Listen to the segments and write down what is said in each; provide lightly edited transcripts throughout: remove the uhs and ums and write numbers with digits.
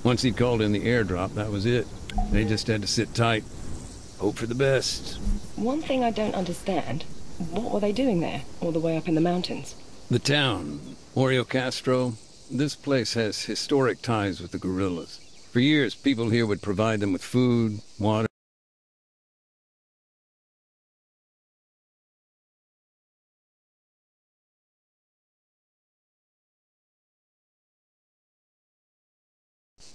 Once he'd called in the airdrop, that was it. They just had to sit tight, hope for the best. One thing I don't understand, what were they doing there, all the way up in the mountains? The town, Oreo Castro, this place has historic ties with the guerrillas. For years, people here would provide them with food, water.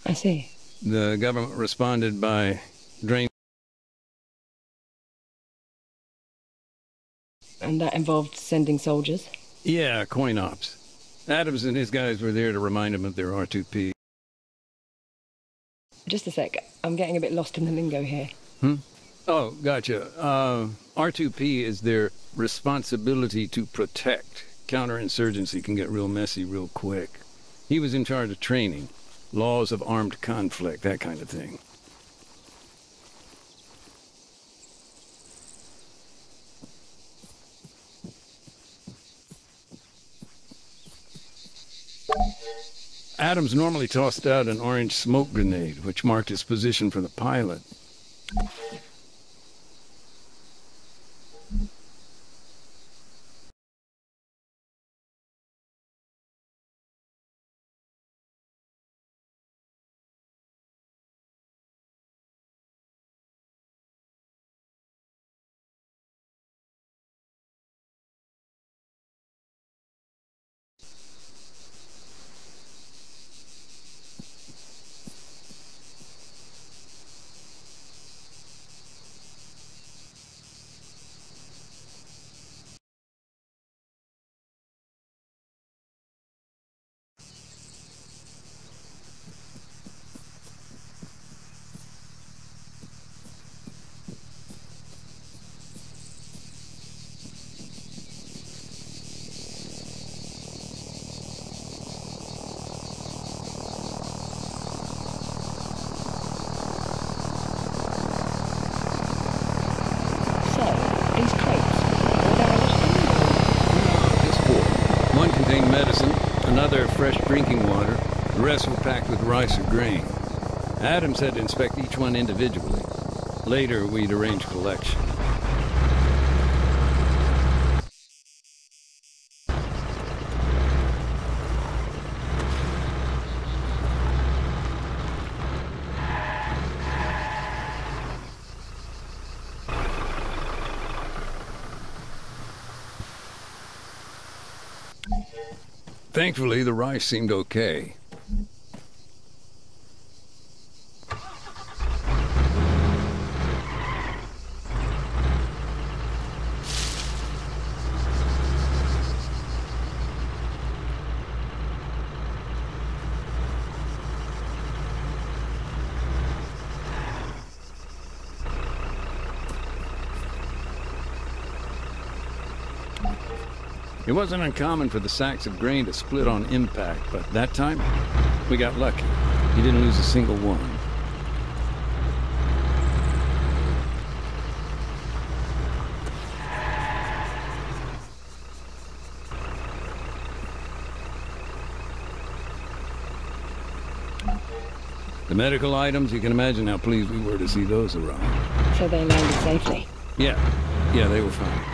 I see. The government responded by draining. And that involved sending soldiers? Yeah, coin ops. Adams and his guys were there to remind them of their R2P. Just a sec, I'm getting a bit lost in the lingo here. Oh, gotcha. R2P is their responsibility to protect. Counterinsurgency can get real messy real quick. He was in charge of training, laws of armed conflict, that kind of thing. Adams normally tossed out an orange smoke grenade, which marked his position for the pilot. Medicine, another fresh drinking water. The rest were packed with rice or grain. Adams had to inspect each one individually. Later, we'd arrange collection. Thankfully, the rice seemed okay. It wasn't uncommon for the sacks of grain to split on impact, but that time, we got lucky. He didn't lose a single one. The medical items, you can imagine how pleased we were to see those arrive. So they landed safely? Yeah, they were fine.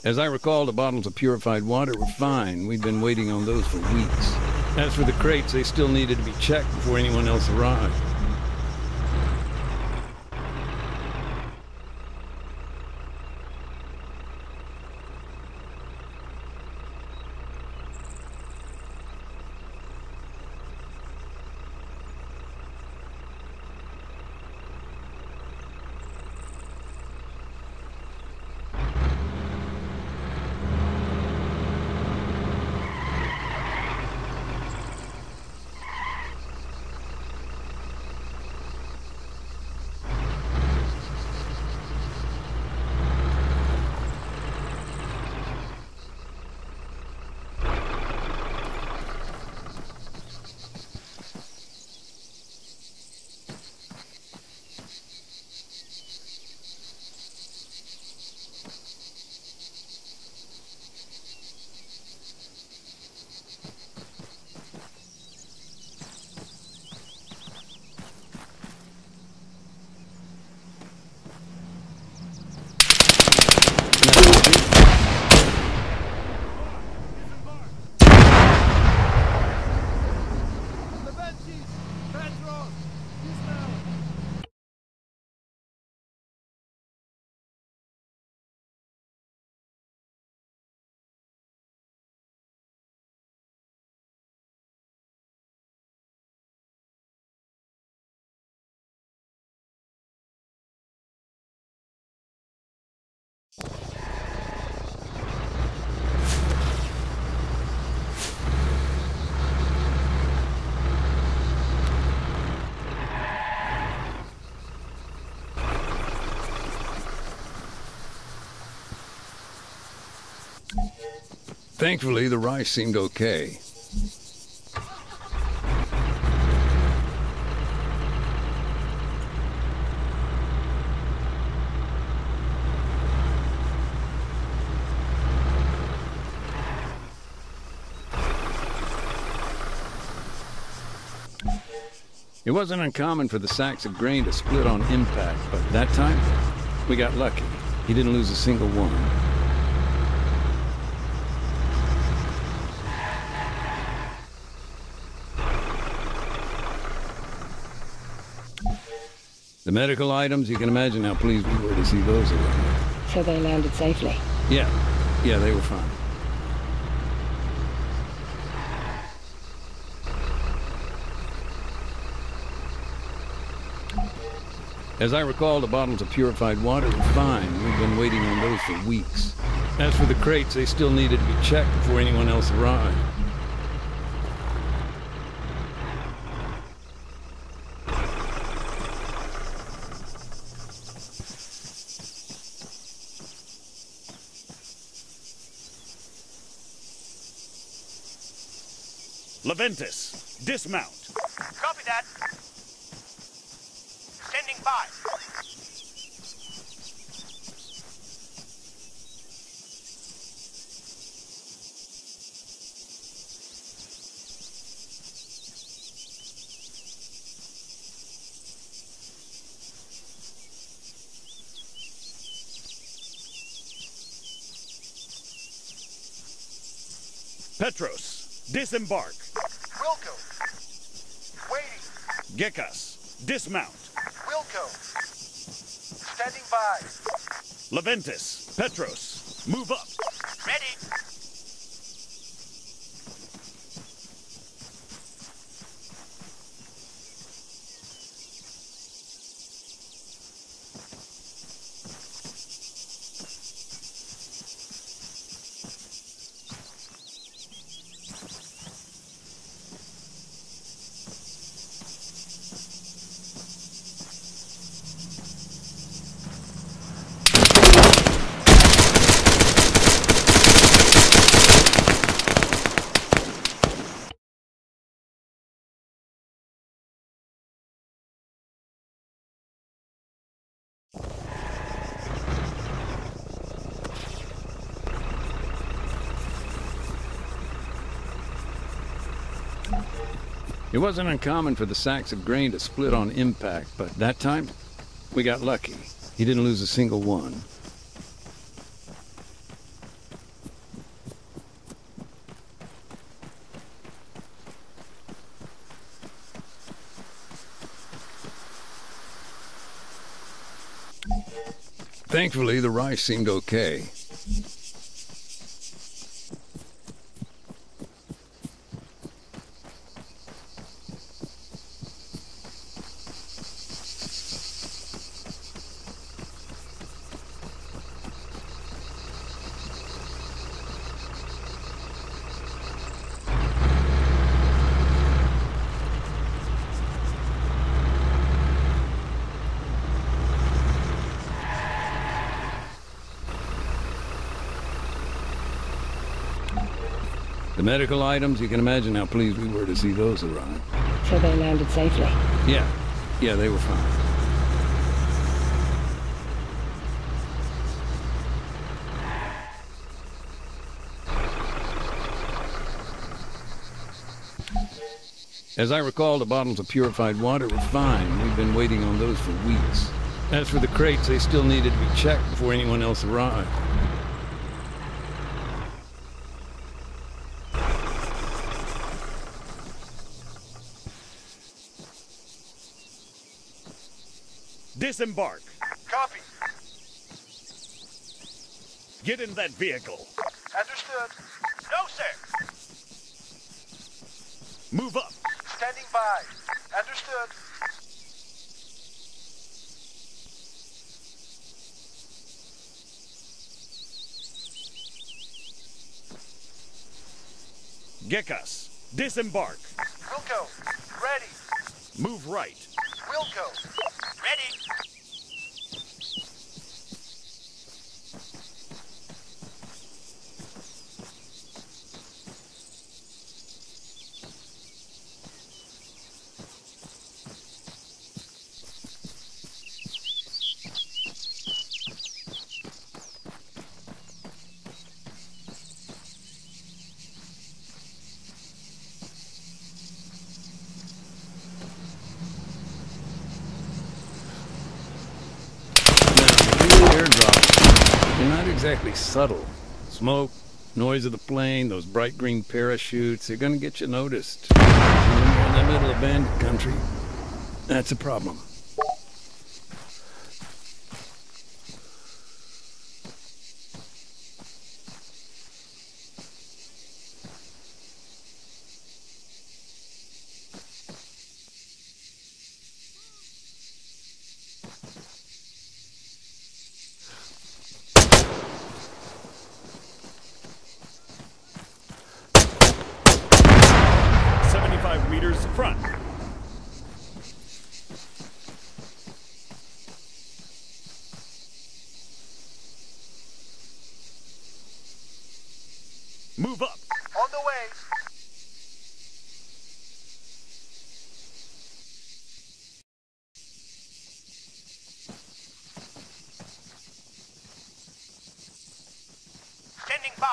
As I recall, the bottles of purified water were fine. We'd been waiting on those for weeks. As for the crates, they still needed to be checked before anyone else arrived. Thankfully, the rice seemed okay. It wasn't uncommon for the sacks of grain to split on impact, but that time, we got lucky. He didn't lose a single one. The medical items, you can imagine how pleased we were to see those around. So they landed safely? Yeah, they were fine. As I recall, the bottles of purified water were fine. We've been waiting on those for weeks. As for the crates, they still needed to be checked before anyone else arrived. Leventis, dismount. Copy that. Standing by. Petros, disembark. Wilco. Waiting. Gekas, dismount. Wilco. Standing by. Leventis, Petros, move up. Ready. It wasn't uncommon for the sacks of grain to split on impact, but that time, we got lucky. He didn't lose a single one. Thankfully, the rice seemed okay. The medical items, you can imagine how pleased we were to see those arrive. So they landed safely? Yeah, they were fine. As I recall, the bottles of purified water were fine. We've been waiting on those for weeks. As for the crates, they still needed to be checked before anyone else arrived. Disembark. Copy. Get in that vehicle. Understood. No, sir. Move up. Standing by. Understood. Gekas, disembark. Wilco. Ready. Move right. Wilco. Ready. exactly subtle. Smoke, noise of the plane, those bright green parachutes, they're gonna get you noticed. And when you're in the middle of bandit country, that's a problem. Meters front. Move up. On the way. Standing by.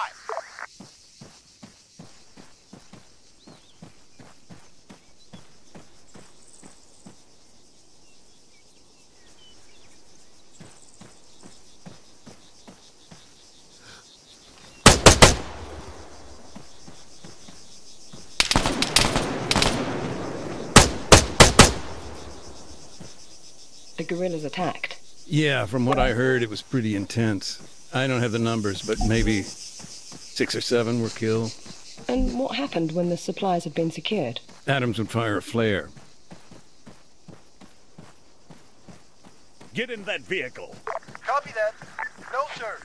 The guerrillas attacked. Yeah, from what I heard, it was pretty intense. I don't have the numbers, but maybe 6 or 7 were killed. And what happened when the supplies had been secured? Adams would fire a flare. Get in that vehicle. Copy that. No, sir.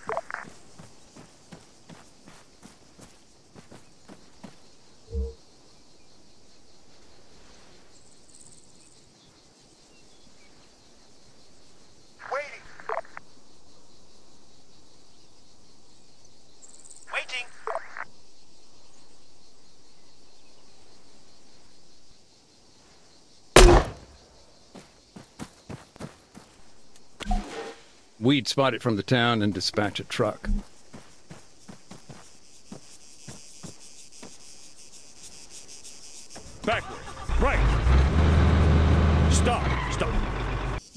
Waiting. Waiting. We'd spot it from the town and dispatch a truck. Backward. Right. Stop.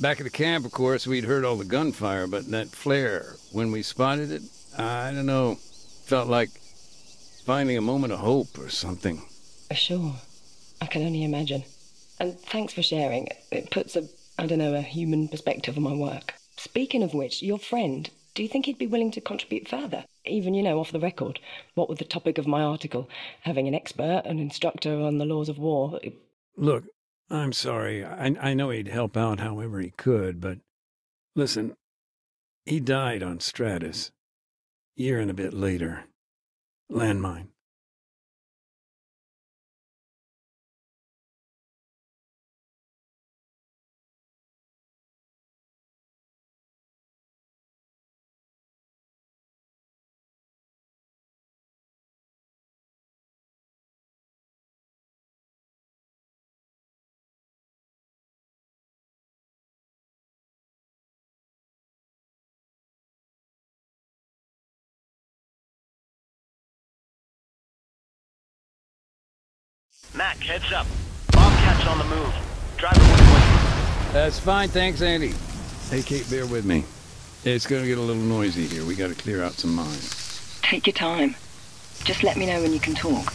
Back at the camp, of course, we'd heard all the gunfire, but that flare, when we spotted it, I don't know, felt like finding a moment of hope or something. Sure. I can only imagine. And thanks for sharing. It puts a human perspective on my work. Speaking of which, your friend, do you think he'd be willing to contribute further? Even, off the record. What with the topic of my article, having an expert, an instructor on the laws of war. Look, I'm sorry. I know he'd help out however he could, but listen, he died on Stratus. Year and a bit later. Landmine. Mac, heads up. Bobcat's on the move. Driver will wait. That's fine, thanks, Andy. Hey, Kate, bear with me. It's gonna get a little noisy here. We gotta clear out some mines. Take your time. Just let me know when you can talk.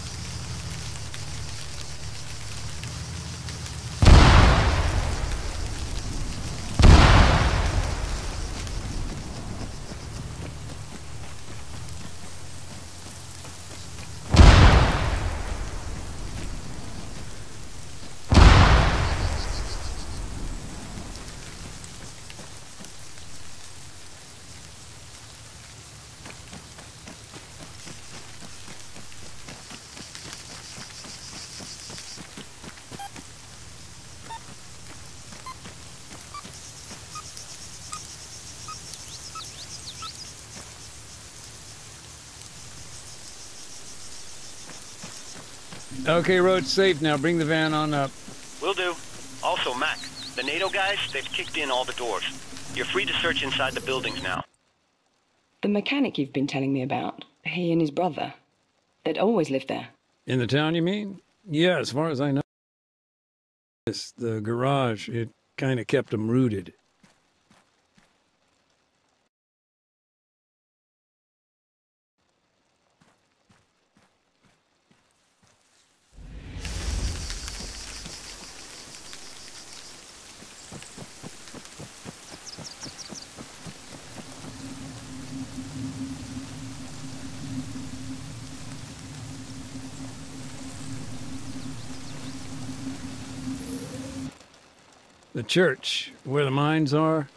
Okay, road's safe now. Bring the van on up. Will do. Also, Mac, the NATO guys, they've kicked in all the doors. You're free to search inside the buildings now. The mechanic you've been telling me about, he and his brother, they'd always lived there. In the town, you mean? Yeah, as far as I know. The garage, it kind of kept them rooted. The church, where the mines are,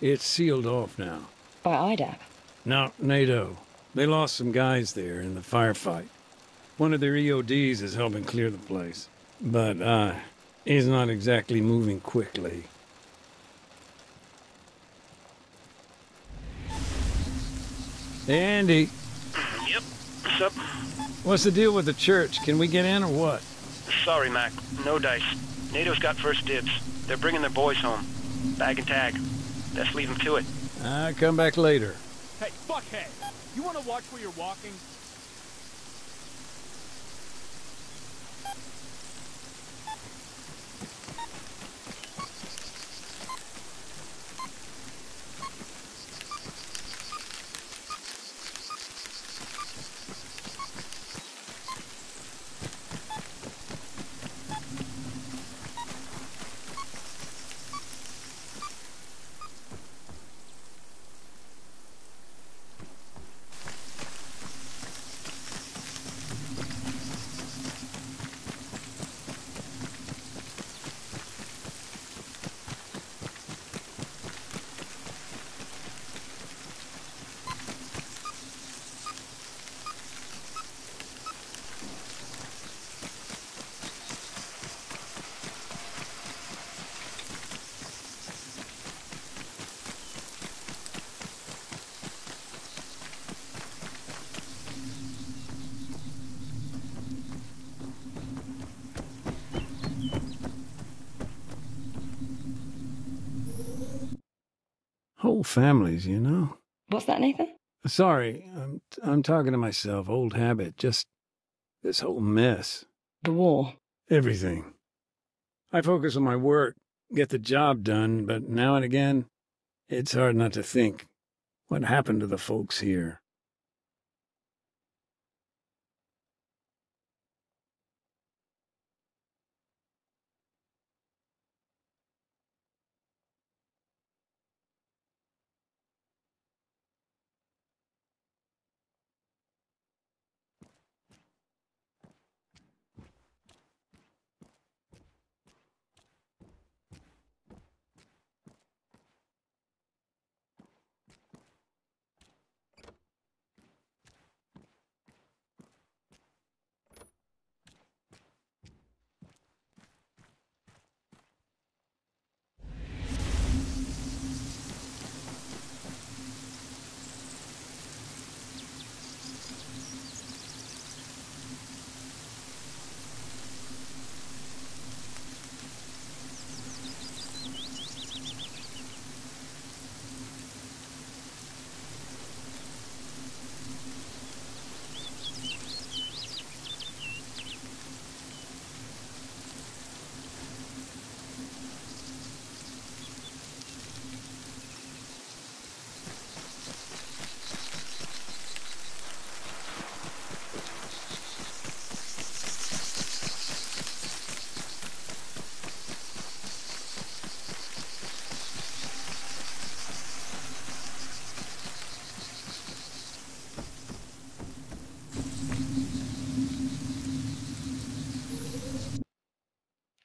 it's sealed off now. By IDAP? No, NATO. They lost some guys there in the firefight. One of their EODs is helping clear the place. But, he's not exactly moving quickly. Hey, Andy. Yep. What's up? What's the deal with the church? Can we get in or what? Sorry, Mac. No dice. NATO's got first dibs. They're bringing their boys home. Bag and tag. Best leave them to it. I'll come back later. Hey, fuckhead! You wanna watch where you're walking? Whole families, you know? What's that, Nathan? Sorry, I'm talking to myself. Old habit. Just this whole mess. The war. Everything. I focus on my work, get the job done, but now and again, it's hard not to think. What happened to the folks here?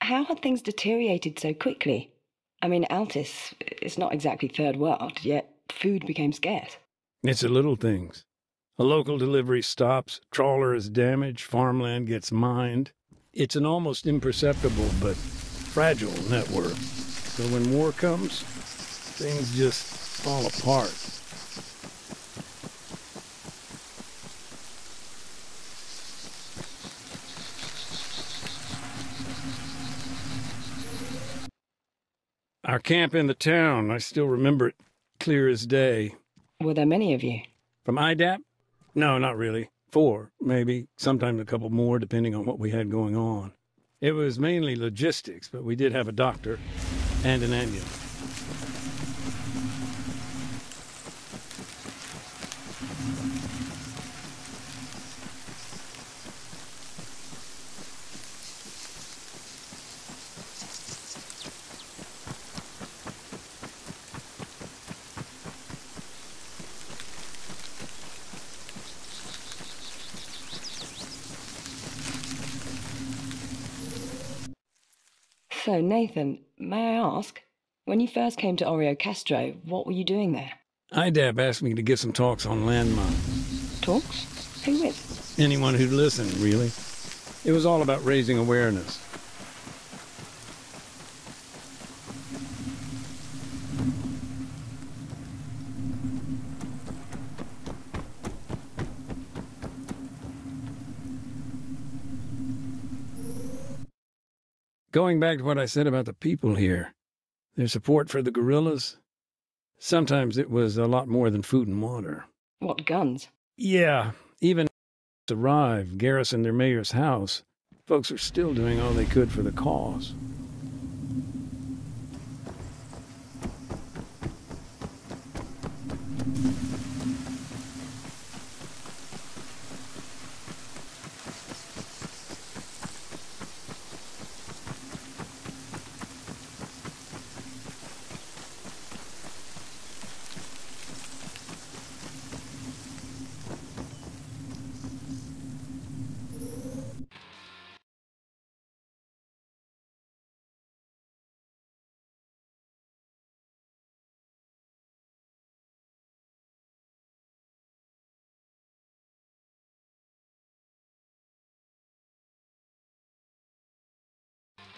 How had things deteriorated so quickly? I mean, Altis is not exactly third world, yet food became scarce. It's the little things. A local delivery stops, trawler is damaged, farmland gets mined. It's an almost imperceptible but fragile network. So when war comes, things just fall apart. Our camp in the town, I still remember it clear as day. Were there many of you? From IDAP? No, not really. 4, maybe. Sometimes a couple more, depending on what we had going on. It was mainly logistics, but we did have a doctor and an ambulance. So, Nathan, may I ask, when you first came to Oreo Castro, what were you doing there? IDAP asked me to give some talks on landmines. Talks? Who with? Anyone who'd listen, really. It was all about raising awareness. Going back to what I said about the people here, their support for the guerrillas, sometimes it was a lot more than food and water. What, guns? Yeah, even arrived, garrisoned their mayor's house, folks are still doing all they could for the cause.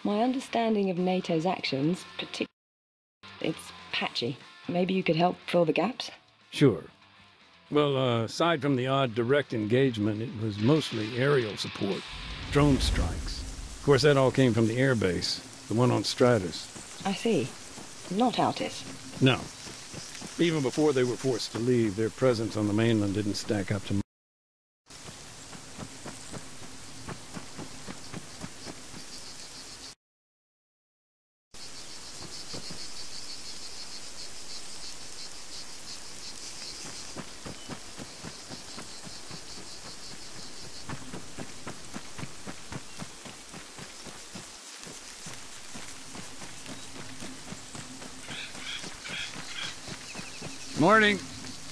My understanding of NATO's actions, it's patchy. Maybe you could help fill the gaps? Sure. Well, aside from the odd direct engagement, it was mostly aerial support, drone strikes. Of course, that all came from the airbase, the one on Stratus. I see. Not Altis. No. Even before they were forced to leave, their presence on the mainland didn't stack up to much. Morning.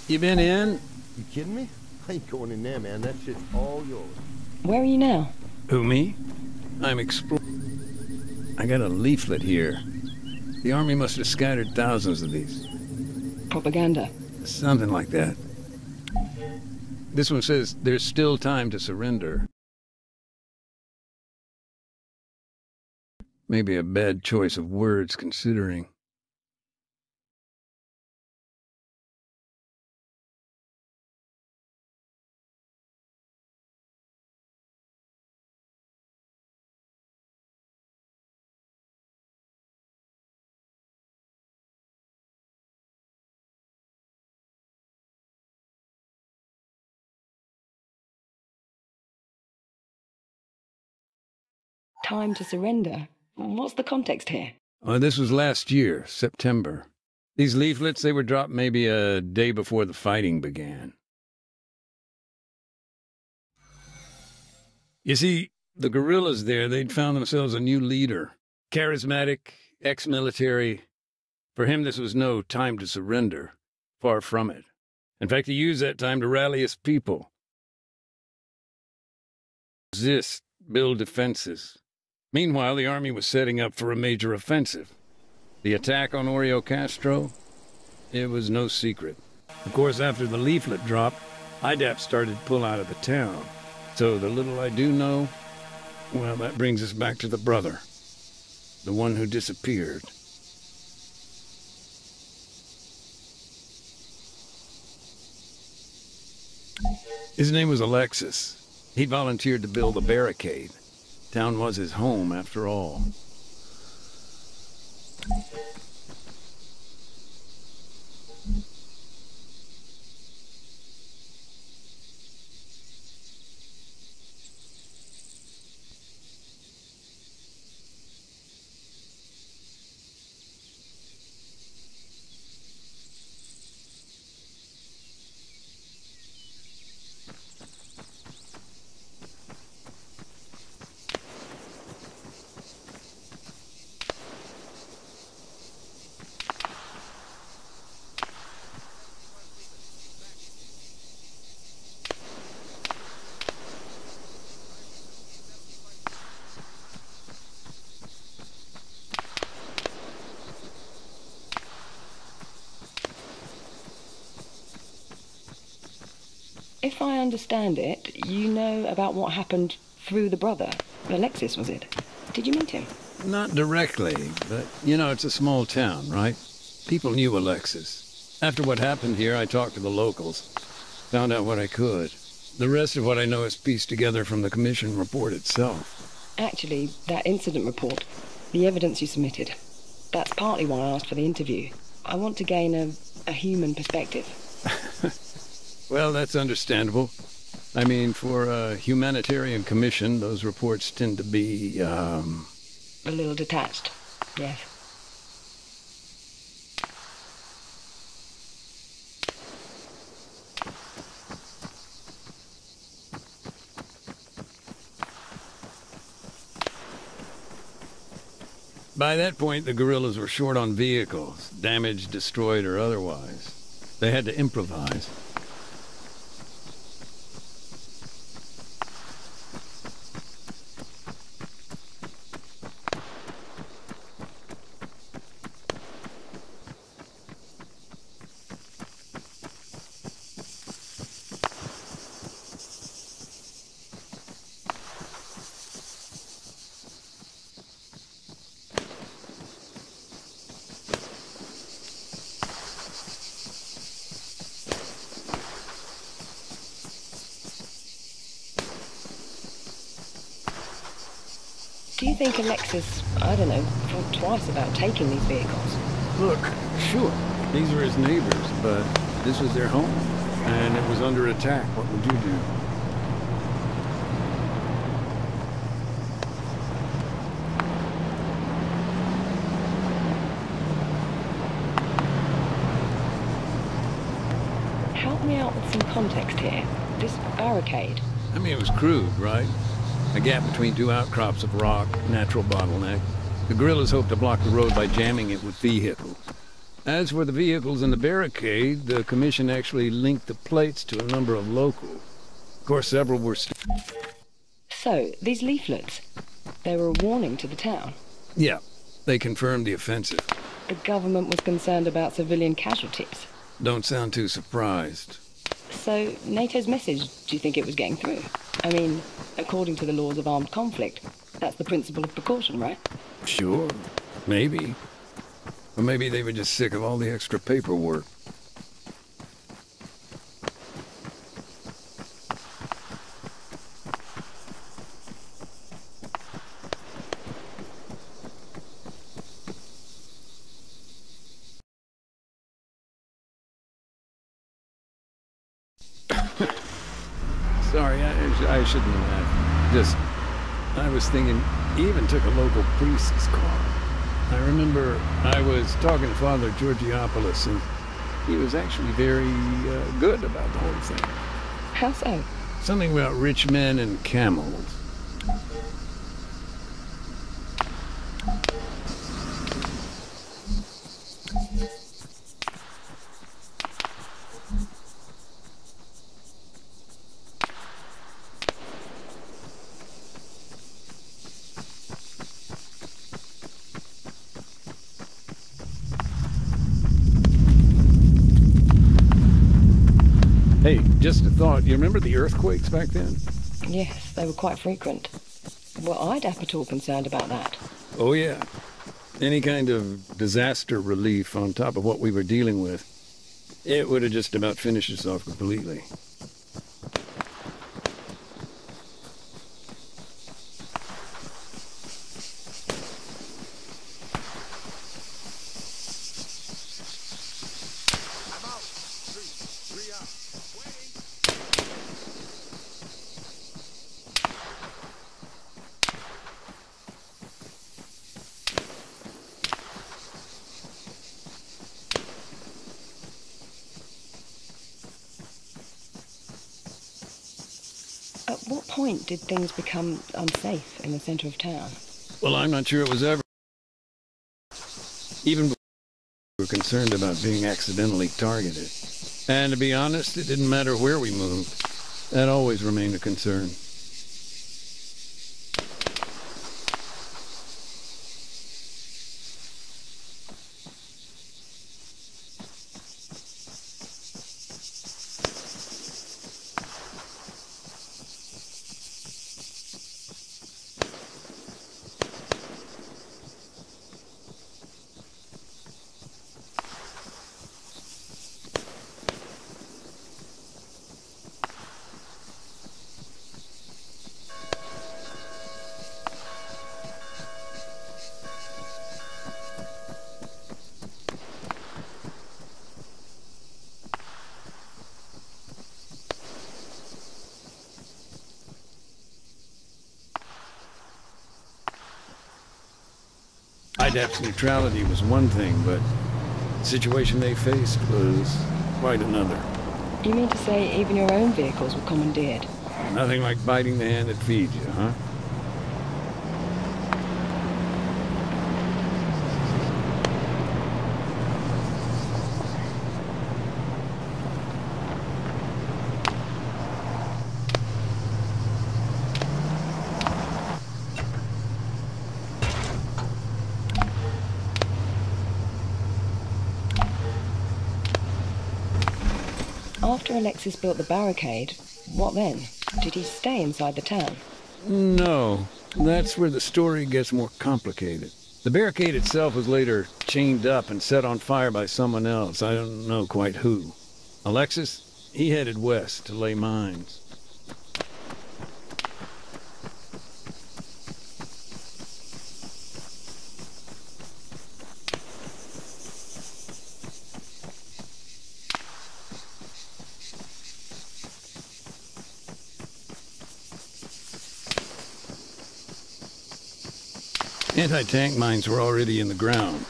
You been in? You kidding me? I ain't going in there, man. That shit's all yours. Where are you now? Who, me? I'm exploring. I got a leaflet here. The Army must have scattered thousands of these. Propaganda. Something like that. This one says, there's still time to surrender. Maybe a bad choice of words, considering. Time to surrender. What's the context here? This was last year, September. These leaflets, they were dropped maybe a day before the fighting began. You see, the guerrillas there, they'd found themselves a new leader. Charismatic, ex-military. For him, this was no time to surrender. Far from it. In fact, he used that time to rally his people. Resist, build defenses. Meanwhile, the Army was setting up for a major offensive. The attack on Oreo Castro, it was no secret. Of course, after the leaflet drop, IDAP started to pull out of the town. So the little I do know, well, that brings us back to the brother. The one who disappeared. His name was Alexis. He'd volunteered to build a barricade. Town was his home, after all. if I understand it, you know about what happened through the brother. Alexis, was it? Did you meet him? Not directly, but, it's a small town, right? People knew Alexis. After what happened here, I talked to the locals. Found out what I could. The rest of what I know is pieced together from the commission report itself. Actually, that incident report, the evidence you submitted, that's partly why I asked for the interview. I want to gain a human perspective. Well, that's understandable. I mean, for a humanitarian commission, those reports tend to be, A little detached, yes. By that point, the guerrillas were short on vehicles, damaged, destroyed, or otherwise. They had to improvise. Do you think Alexis, I don't know, thought twice about taking these vehicles? Look, sure, these were his neighbors, but this was their home, and it was under attack. What would you do? Help me out with some context here. This barricade. I mean, it was crude, right? A gap between two outcrops of rock, natural bottleneck. The guerrillas hoped to block the road by jamming it with vehicles. As for the vehicles in the barricade, the commission actually linked the plates to a number of locals. Of course, several were... So, these leaflets, they were a warning to the town. Yeah, they confirmed the offensive. The government was concerned about civilian casualties. Don't sound too surprised. So, NATO's message, do you think it was getting through? I mean, according to the laws of armed conflict, that's the principle of precaution, right? Sure, maybe. Or maybe they were just sick of all the extra paperwork. Sorry, I shouldn't laugh. I was thinking, he even took a local priest's car. I remember I was talking to Father Georgiopoulos, and he was actually very good about the whole thing. How so? Something about rich men and camels. Hey, just a thought. You remember the earthquakes back then? Yes, they were quite frequent. Were IDAP at all concerned about that? Oh, yeah. Any kind of disaster relief on top of what we were dealing with, it would have just about finished us off completely. At what point did things become unsafe in the center of town? Well, I'm not sure it was ever. Even before we were concerned about being accidentally targeted. And to be honest, it didn't matter where we moved. That always remained a concern. IDAP's neutrality was one thing, but the situation they faced was quite another. You mean to say even your own vehicles were commandeered? Nothing like biting the hand that feeds you, huh? After Alexis built the barricade, what then? Did he stay inside the town? No, that's where the story gets more complicated. The barricade itself was later chained up and set on fire by someone else. I don't know quite who. Alexis, he headed west to lay mines. Anti-tank mines were already in the ground.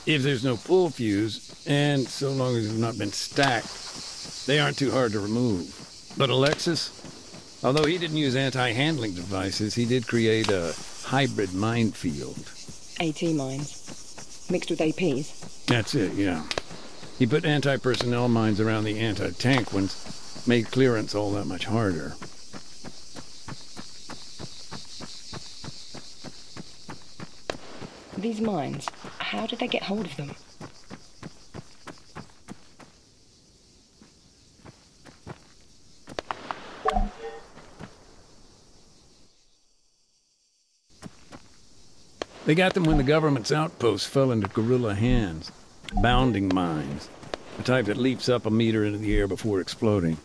If there's no pull fuse, and so long as they've not been stacked, they aren't too hard to remove. But Alexis, although he didn't use anti-handling devices, he did create a hybrid minefield. AT mines. Mixed with APs? That's it, yeah. He put anti-personnel mines around the anti-tank ones, made clearance all that much harder. These mines, how did they get hold of them? They got them when the government's outposts fell into guerrilla hands. Bounding mines. The type that leaps up a meter into the air before exploding.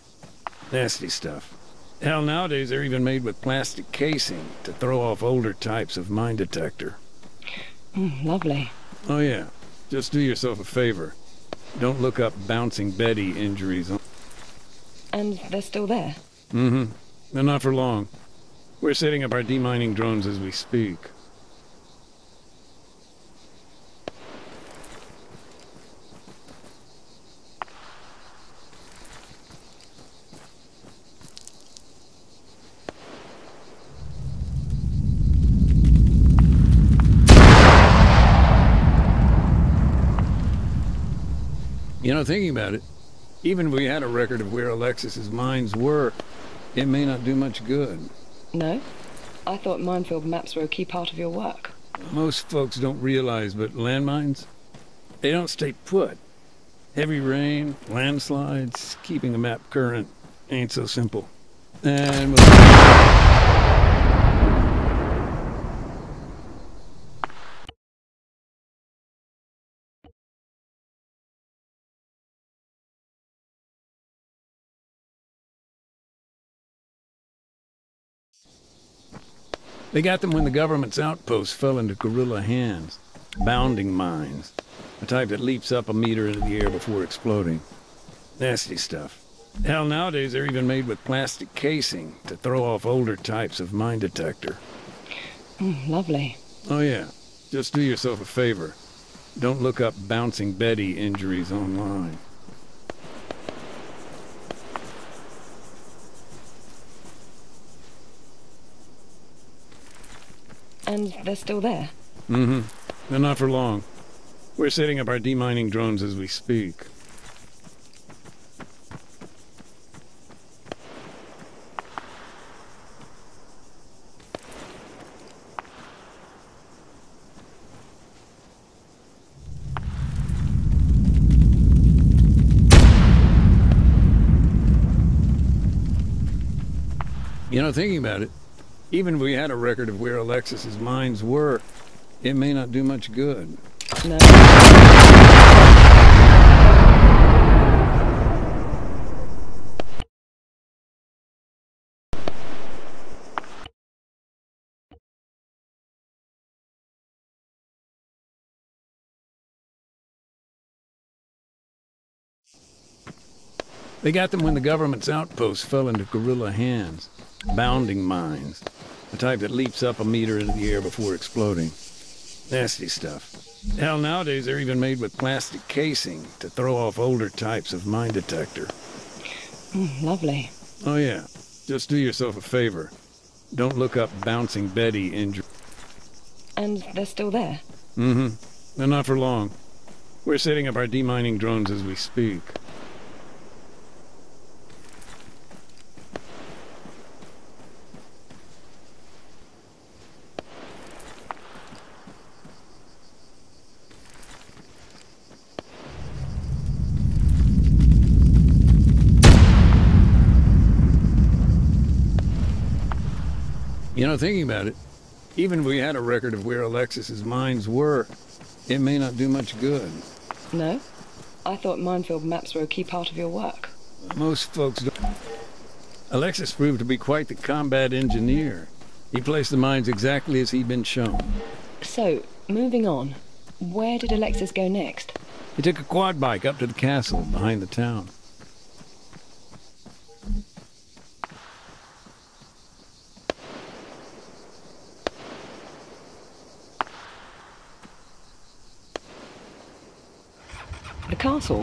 Nasty stuff. Hell, nowadays they're even made with plastic casing to throw off older types of mine detector. Lovely. Oh yeah, just do yourself a favor. Don't look up Bouncing Betty injuries. And they're still there? Mm-hmm. They're not for long. We're setting up our demining drones as we speak. You know, thinking about it, even if we had a record of where Alexis's mines were, it may not do much good. No? I thought minefield maps were a key part of your work. Most folks don't realize, but landmines, they don't stay put. Heavy rain, landslides, keeping a map current ain't so simple. And they got them when the government's outposts fell into guerrilla hands. Bounding mines. The type that leaps up a meter into the air before exploding. Nasty stuff. Hell, nowadays they're even made with plastic casing to throw off older types of mine detector. Lovely. Oh yeah, just do yourself a favor. Don't look up Bouncing Betty injuries online. And they're still there? Mm-hmm. They're not for long. We're setting up our demining drones as we speak. You know, thinking about it, even if we had a record of where Alexis's mines were, it may not do much good. No. They got them when the government's outposts fell into guerrilla hands. Bounding mines. The type that leaps up a meter into the air before exploding. Nasty stuff. Hell, nowadays they're even made with plastic casing to throw off older types of mine detector. Lovely. Oh yeah, just do yourself a favor. Don't look up Bouncing Betty injury. And they're still there? Mm-hmm. But not for long. We're setting up our demining drones as we speak. You know, thinking about it, even if we had a record of where Alexis's mines were, it may not do much good. No? I thought minefield maps were a key part of your work. Most folks don't. Alexis proved to be quite the combat engineer. He placed the mines exactly as he'd been shown. So, moving on, where did Alexis go next? He took a quad bike up to the castle behind the town. The castle?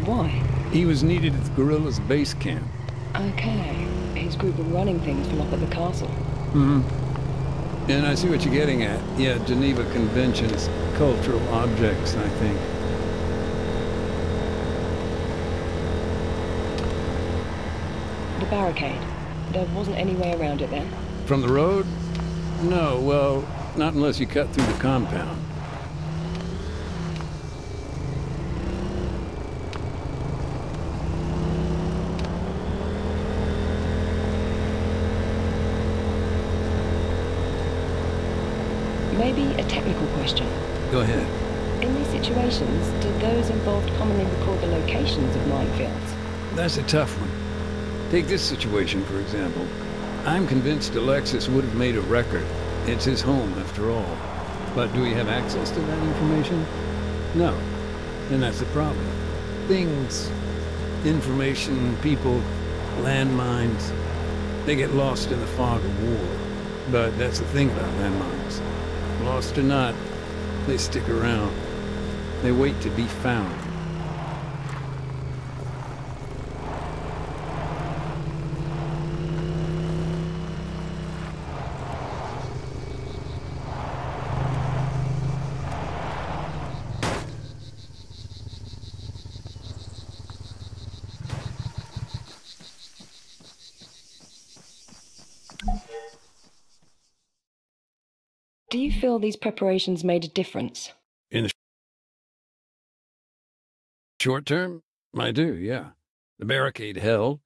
Why? He was needed at the guerrillas' base camp. Okay. His group of running things from up at the castle. Mm-hmm. And I see what you're getting at. Yeah, Geneva Convention's cultural objects, I think. The barricade. There wasn't any way around it then? From the road? No, well, not unless you cut through the compound. Maybe a technical question. Go ahead. In these situations, do those involved commonly record the locations of minefields? That's a tough one. Take this situation, for example. I'm convinced Alexis would have made a record. It's his home, after all. But do we have access to that information? No. And that's the problem. Things, information, people, landmines, they get lost in the fog of war. But that's the thing about landmines. Lost or not, they stick around. They wait to be found. Do you feel these preparations made a difference? In the short term, I do, yeah. The barricade held.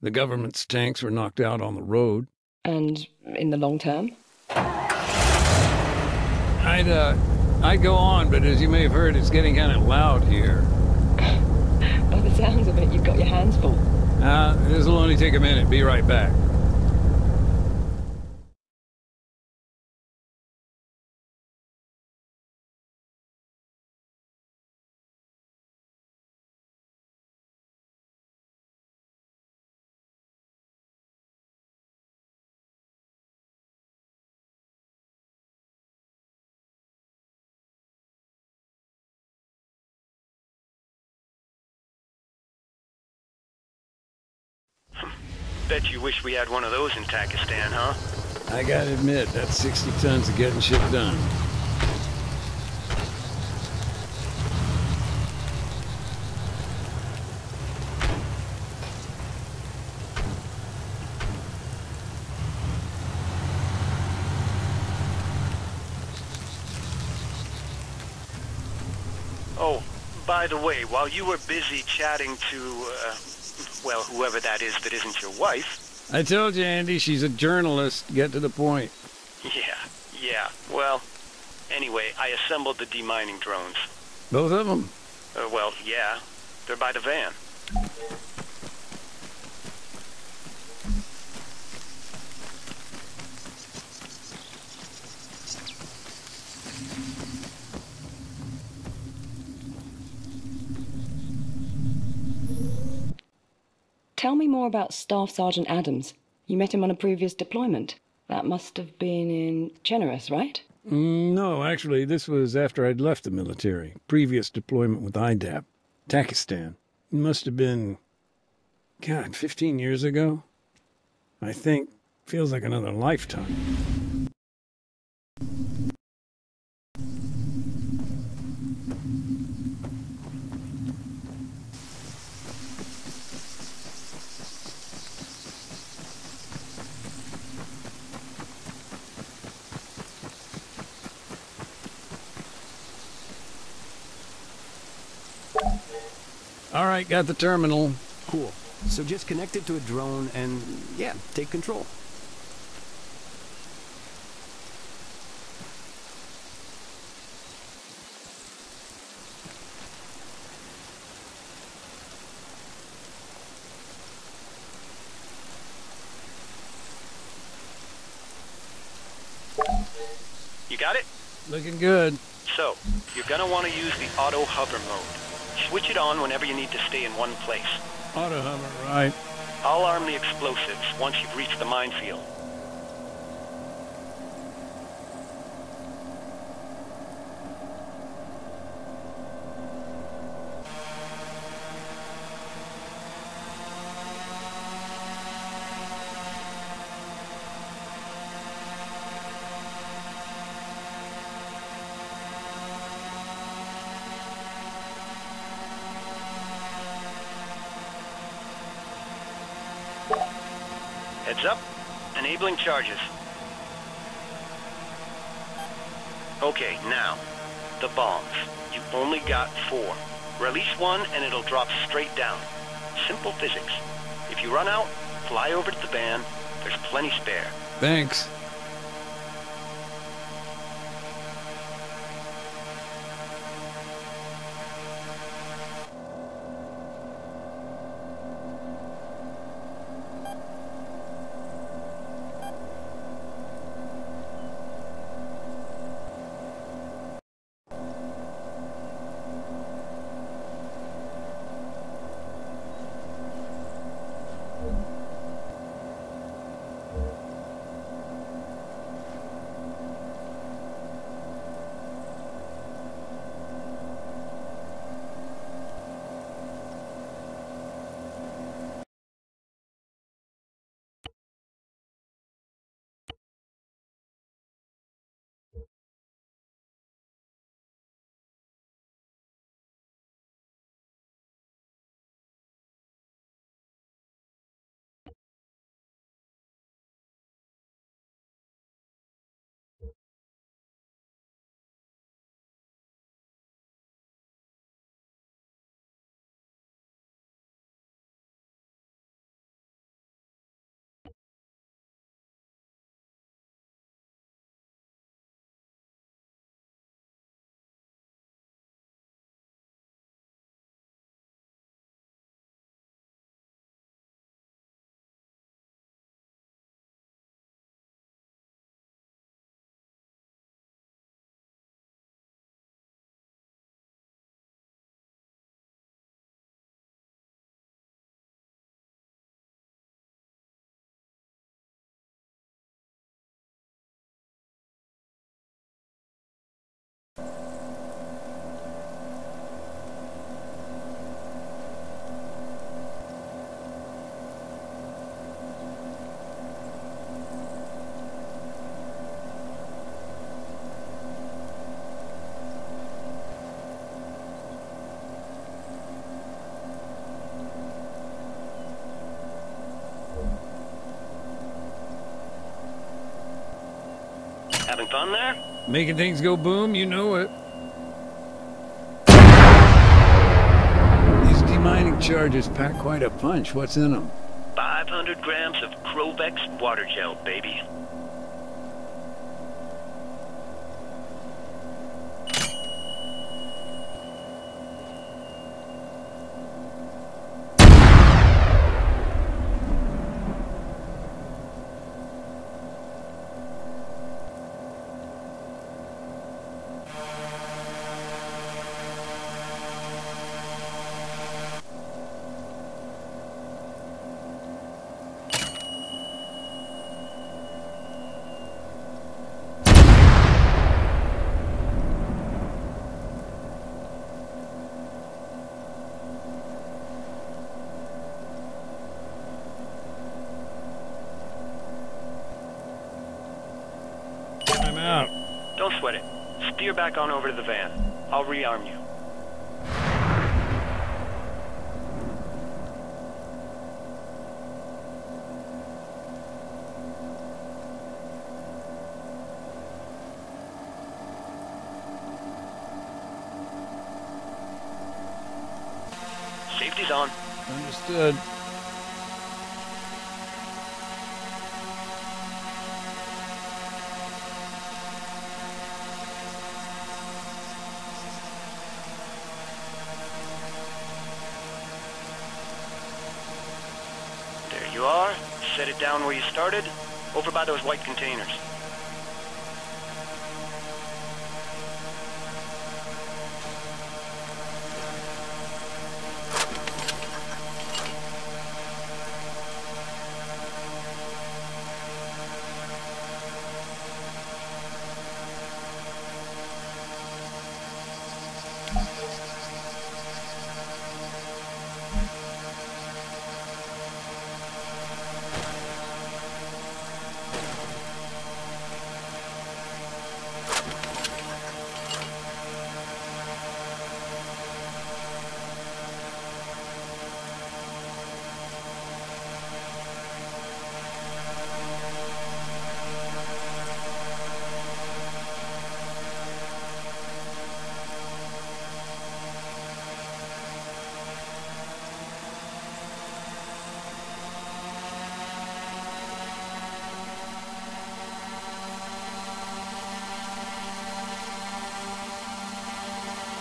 The government's tanks were knocked out on the road. And in the long term? I'd go on, but as you may have heard, it's getting kind of loud here. By the sounds of it, you've got your hands full. This will only take a minute. Be right back. Bet you wish we had one of those in Pakistan, huh? I gotta admit, that's 60 tons of getting shit done. Oh, by the way, while you were busy chatting to, well, whoever that is that isn't your wife... I told you, Andy, she's a journalist. Get to the point. Yeah. Well, anyway, I assembled the demining drones. Both of them? Well, yeah. They're by the van. Tell me more about Staff Sergeant Adams. You met him on a previous deployment. That must have been in Generous, right? No, actually, this was after I'd left the military. Previous deployment with IDAP. Pakistan. It must have been, God, 15 years ago? I think. Feels like another lifetime. All right, got the terminal. Cool. So just connect it to a drone and, yeah, take control. You got it? Looking good. So, you're gonna want to use the auto hover mode. Switch it on whenever you need to stay in one place. Auto hover, right. I'll arm the explosives once you've reached the minefield. Heads up. Enabling charges. Okay, now, the bombs. You only got 4. Release one and it'll drop straight down. Simple physics. If you run out, fly over to the van. There's plenty spare. Thanks. Having fun there? Making things go boom, you know it. These demining charges pack quite a punch. What's in them? 500 grams of Krovex water gel, baby. out. Don't sweat it. Steer back on over to the van. I'll rearm you. Safety's on. Understood. There you are. Set it down where you started, over by those white containers.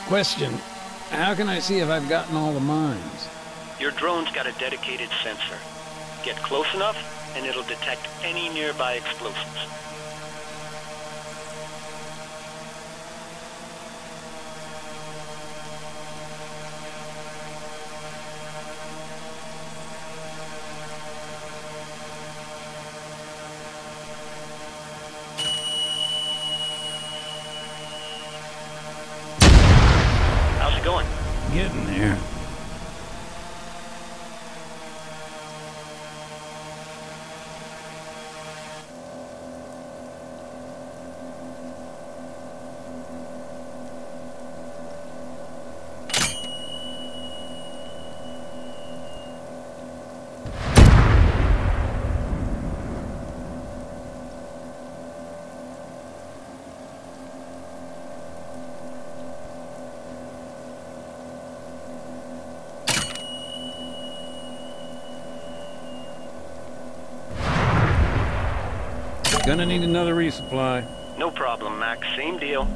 Question. How can I see if I've gotten all the mines? Your drone's got a dedicated sensor. Get close enough, and it'll detect any nearby explosives. How's it going? Getting there. Gonna need another resupply. No problem, Max. Same deal.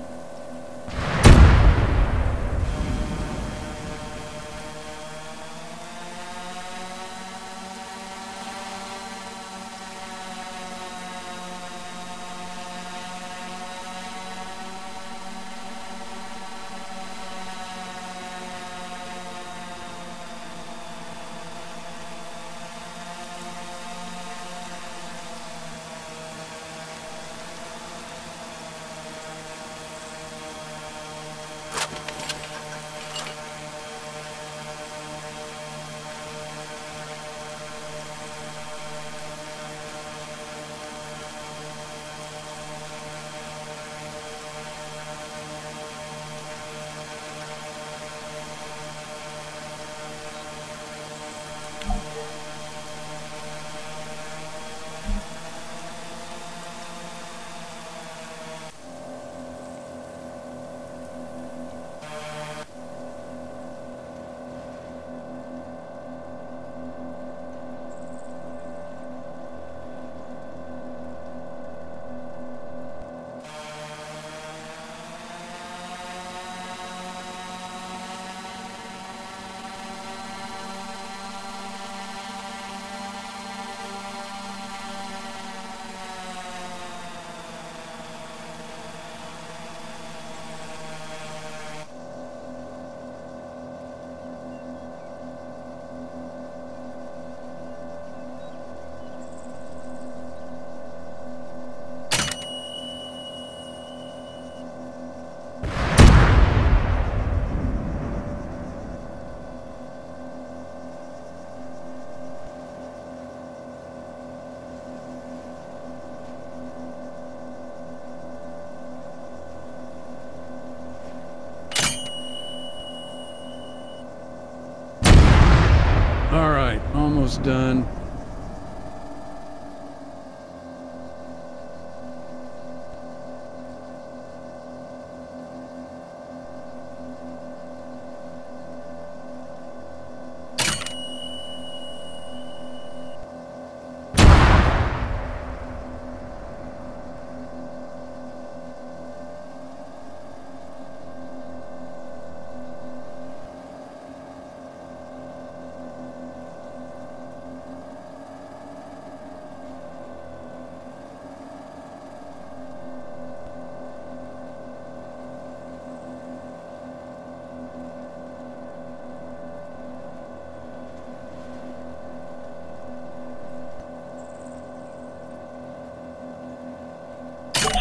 almost done.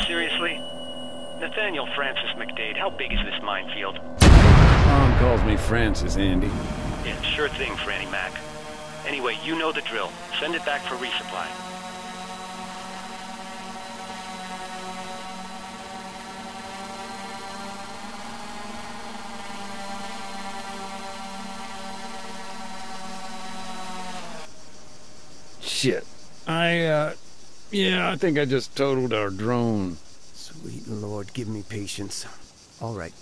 Seriously? Nathaniel Francis McDade, how big is this minefield? Mom calls me Francis, Andy. Yeah, sure thing, Franny Mac. Anyway, you know the drill. Send it back for resupply. Shit. Yeah, I think I just totaled our drone. Sweet Lord, give me patience. All right,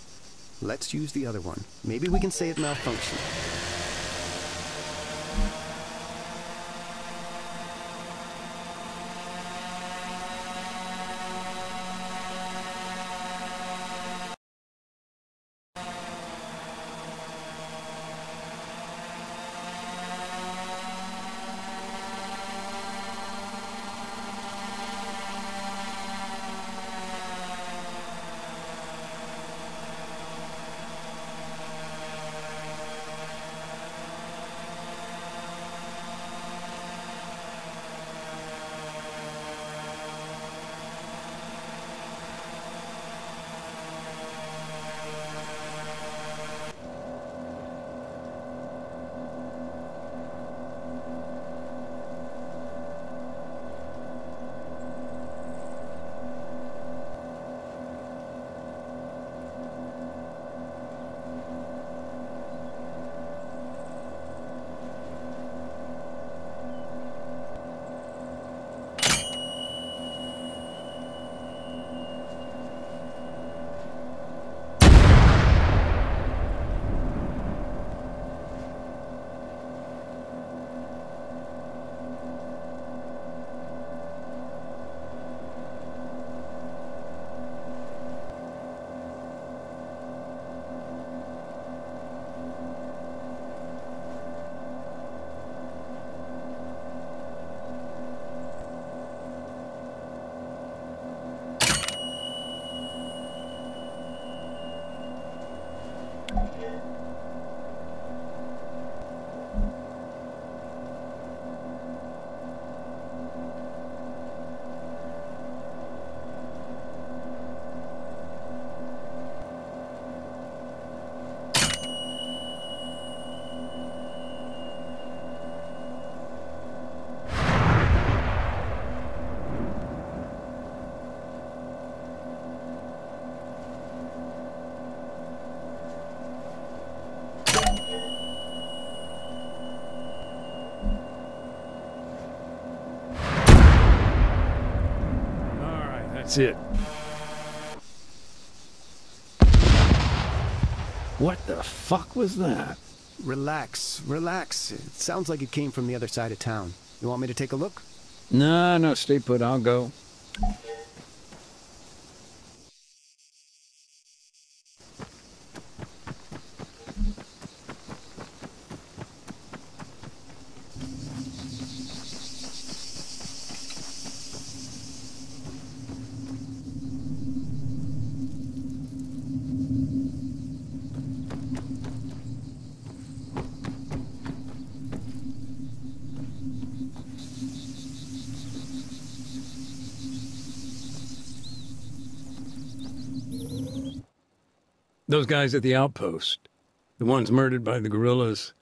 let's use the other one. Maybe we can say it malfunctioned. That's it. What the fuck was that? Relax, relax. It sounds like it came from the other side of town. You want me to take a look? No, stay put. I'll go. Those guys at the outpost, the ones murdered by the guerrillas,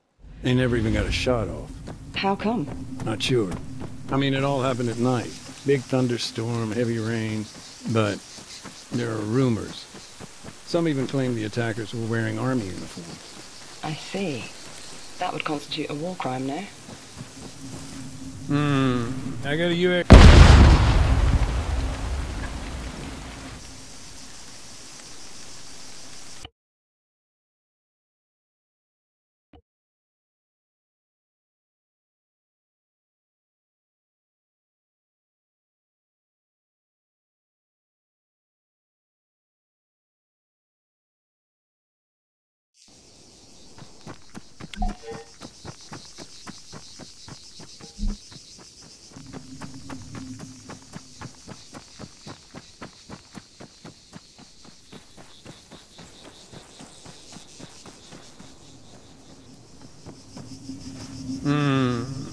they never even got a shot off. How come? Not sure. I mean, it all happened at night. Big thunderstorm, heavy rain, but there are rumors. Some even claim the attackers were wearing army uniforms. I see. That would constitute a war crime, no? I got a UX...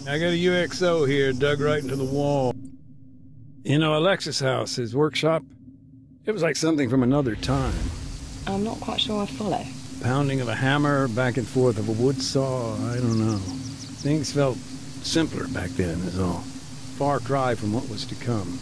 I got a UXO here dug right into the wall. You know, Alexis' house, his workshop, it was like something from another time. I'm not quite sure I follow. Pounding of a hammer, back and forth of a wood saw, I don't know. Things felt simpler back then, is all. Far cry from what was to come.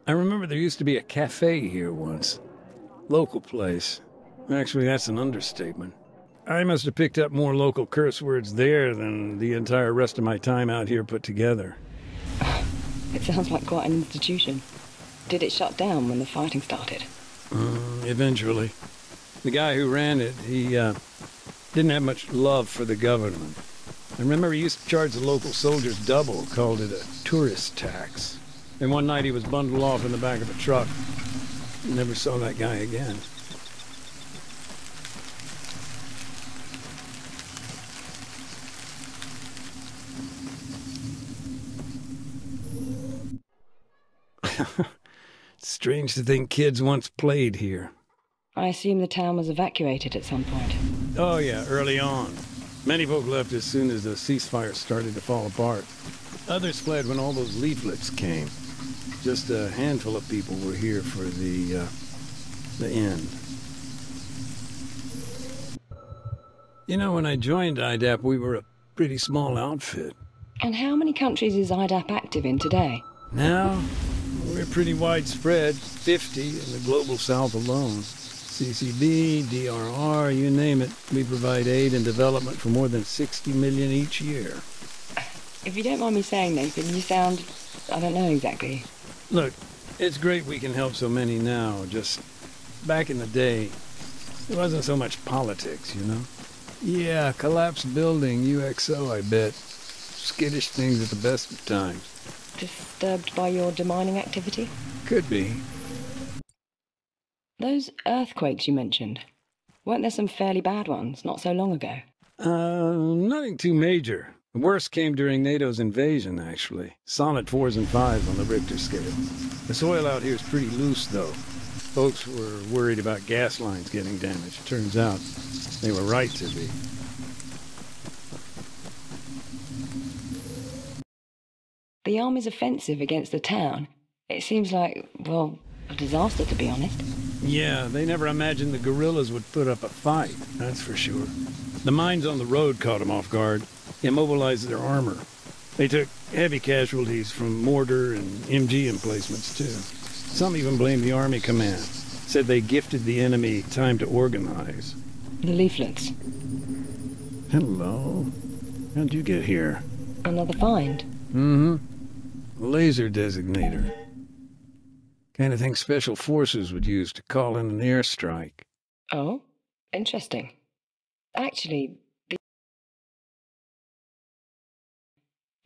I remember there used to be a cafe here once. Local place. Actually, that's an understatement. I must have picked up more local curse words there than the entire rest of my time out here put together. It sounds like quite an institution. Did it shut down when the fighting started? Eventually. The guy who ran it, he didn't have much love for the government. I remember he used to charge the local soldiers double, called it a tourist tax. And one night he was bundled off in the back of a truck. Never saw that guy again. It's strange to think kids once played here. I assume the town was evacuated at some point. Oh yeah, early on. Many folk left as soon as the ceasefire started to fall apart. Others fled when all those leaflets came. Just a handful of people were here for the end. You know, when I joined IDAP, we were a pretty small outfit. And how many countries is IDAP active in today? Now, we're pretty widespread, 50 in the global south alone. CCB, DRR, you name it. We provide aid and development for more than 60 million each year. If you don't mind me saying, Nathan, you sound... I don't know exactly. Look, it's great we can help so many now. Just back in the day, there wasn't so much politics, you know? Yeah, collapsed building, UXO, I bet. Skittish things at the best of times. Disturbed by your demining activity? Could be. Those earthquakes you mentioned, weren't there some fairly bad ones not so long ago? Nothing too major. The worst came during NATO's invasion, actually. Solid 4s and 5s on the Richter scale. The soil out here is pretty loose, though. Folks were worried about gas lines getting damaged. Turns out, they were right to be. The Army's offensive against the town, it seems like, well, a disaster, to be honest. Yeah, they never imagined the guerrillas would put up a fight, that's for sure. The mines on the road caught them off guard, immobilized their armor. They took heavy casualties from mortar and MG emplacements, too. Some even blamed the Army command. Said they gifted the enemy time to organize. The leaflets. Hello. How'd you get here? Another find. Mm-hmm. Laser designator. Kind of thing special forces would use to call in an airstrike. Oh, interesting. Actually,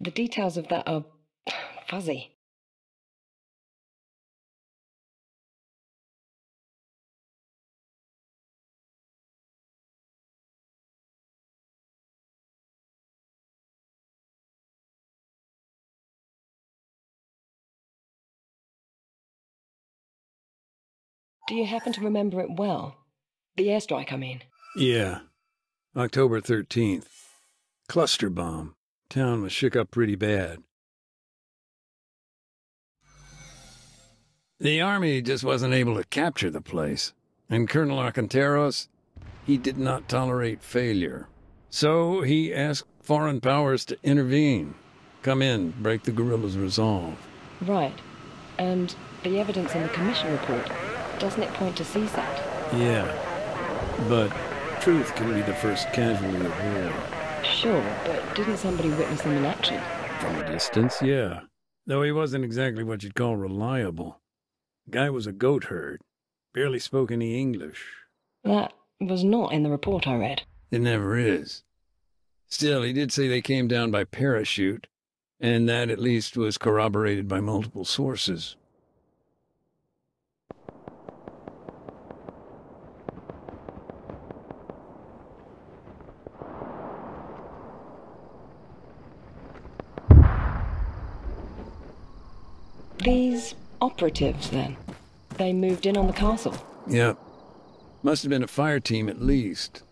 the details of that are fuzzy. Do you happen to remember it well? The airstrike, I mean. Yeah. October 13th. Cluster bomb. Town was shook up pretty bad. The Army just wasn't able to capture the place. And Colonel Arcanteros, he did not tolerate failure. So he asked foreign powers to intervene. Come in, break the guerrillas' resolve. Right. And the evidence in the commission report, doesn't it point to CSAT? Yeah. But truth can be the first casualty of war. Sure, but didn't somebody witness him in action? From a distance, yeah. Though he wasn't exactly what you'd call reliable. Guy was a goat herd. Barely spoke any English. That was not in the report I read. It never is. Still, he did say they came down by parachute, and that at least was corroborated by multiple sources. These operatives, then? They moved in on the castle? Yep. Must have been a fire team at least.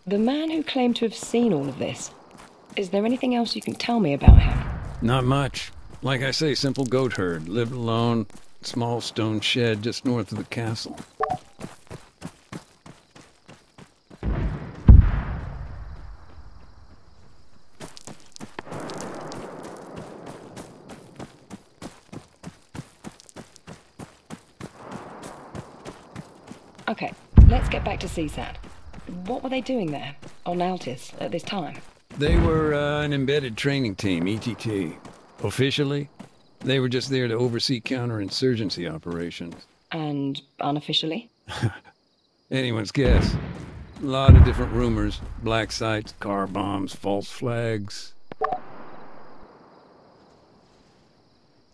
The man who claimed to have seen all of this, is there anything else you can tell me about him? Not much. Like I say, simple goat herd. Lived alone. Small stone shed just north of the castle. Okay, let's get back to CSAT. What were they doing there, on Altis, at this time? They were an embedded training team, ETT. Officially, they were just there to oversee counterinsurgency operations. And unofficially? Anyone's guess. A lot of different rumors. Black sites, car bombs, false flags.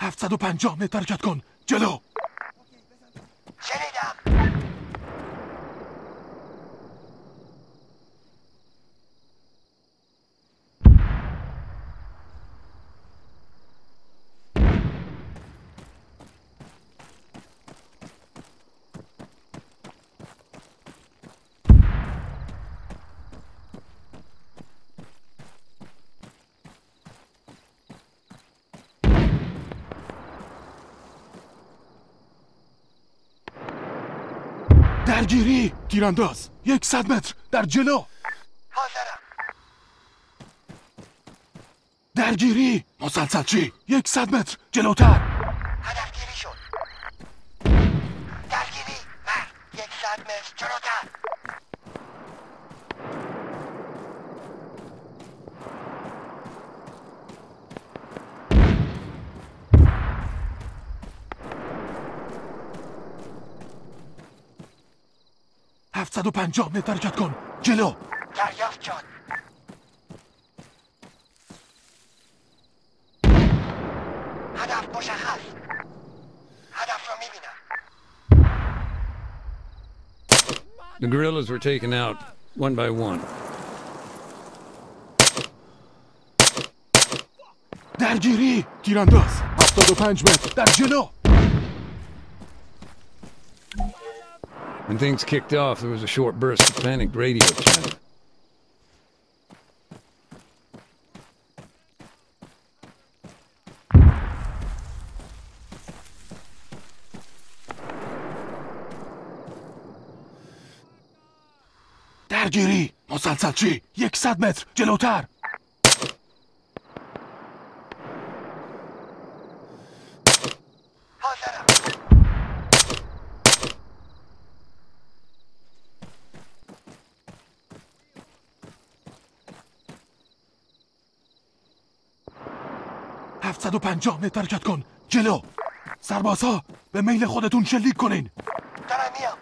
750 متر حرکت کن جلو شنیدم. درگیری تیرانداز 100 متر در جلو حاضرم. درگیری مسلسلچی 100 متر جلوتر هدفگیری شد. درگیری مرد 100 متر جلوتر. هفتصد و 750 متر حرکت کن جلو دریافت شد. هدف مشخص. هدف رو میبینم. The guerrillas were taken out one by one. درگیری تیرانداز 75 متر در جلو When things kicked off, there was a short burst of panicked radio chatter. درگیری مسلسلچی 100 متر جلوتر حاضرم. 750 متر حرکت کن. جلو. سربازها به میل خودتون شلیک کنین. دارم میام.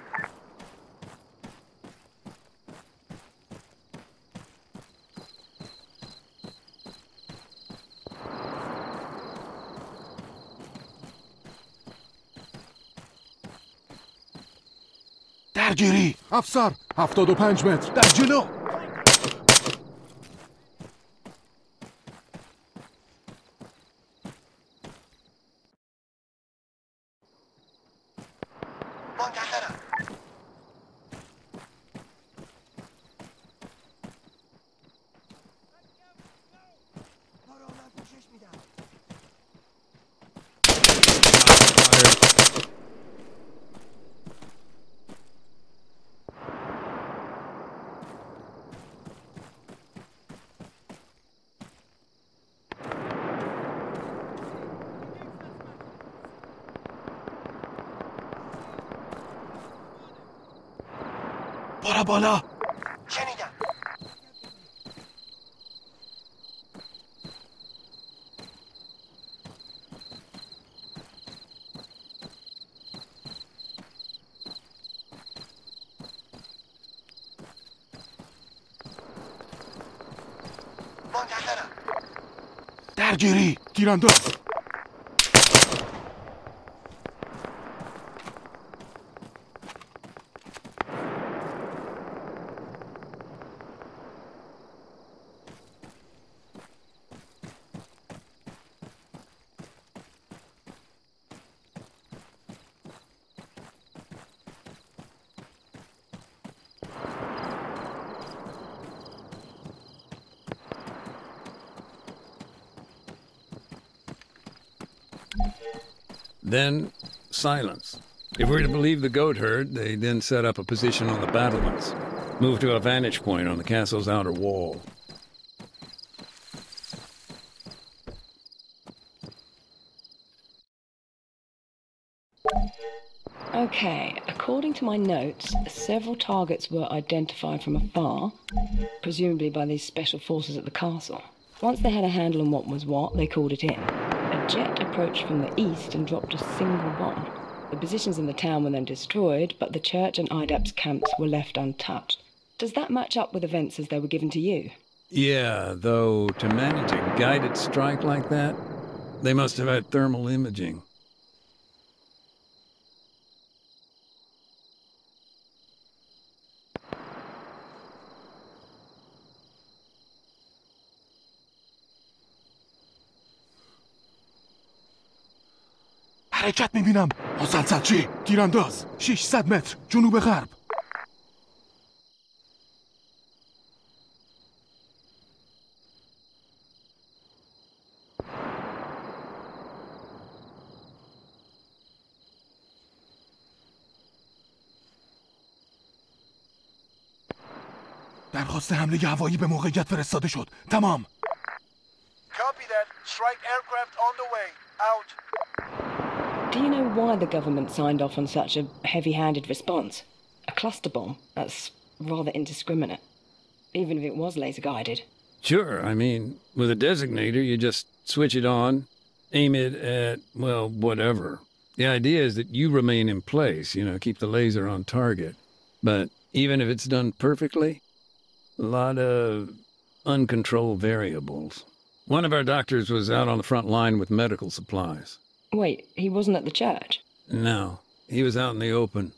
درگیری. افسر 75 متر در جلو. منتظرم. برو من پوشش میدم. برو بالا. شنیدم. منتظرم. درگیری. تیرانداز. Then, silence. If we're to believe the goat herd, they then set up a position on the battlements, moved to a vantage point on the castle's outer wall. Okay, according to my notes, several targets were identified from afar, presumably by these special forces at the castle. Once they had a handle on what was what, they called it in. A jet approached from the east and dropped a single bomb. The positions in the town were then destroyed, but the church and IDAP's camps were left untouched. Does that match up with events as they were given to you? Yeah, though to manage a guided strike like that, they must have had thermal imaging. حرکت میبینم. مسلسلچی. تیرانداز 600 متر جنوب غرب. درخواست حمله هوایی به موقعیت فرستاده شد. تمام. Copy that. Strike aircraft on the way. Out. Do you know why the government signed off on such a heavy-handed response? A cluster bomb? That's rather indiscriminate. Even if it was laser-guided. Sure, I mean, with a designator, you just switch it on, aim it at, well, whatever. The idea is that you remain in place, keep the laser on target. But even if it's done perfectly, a lot of uncontrolled variables. One of our doctors was out on the front line with medical supplies. Wait, he wasn't at the church? No, he was out in the open.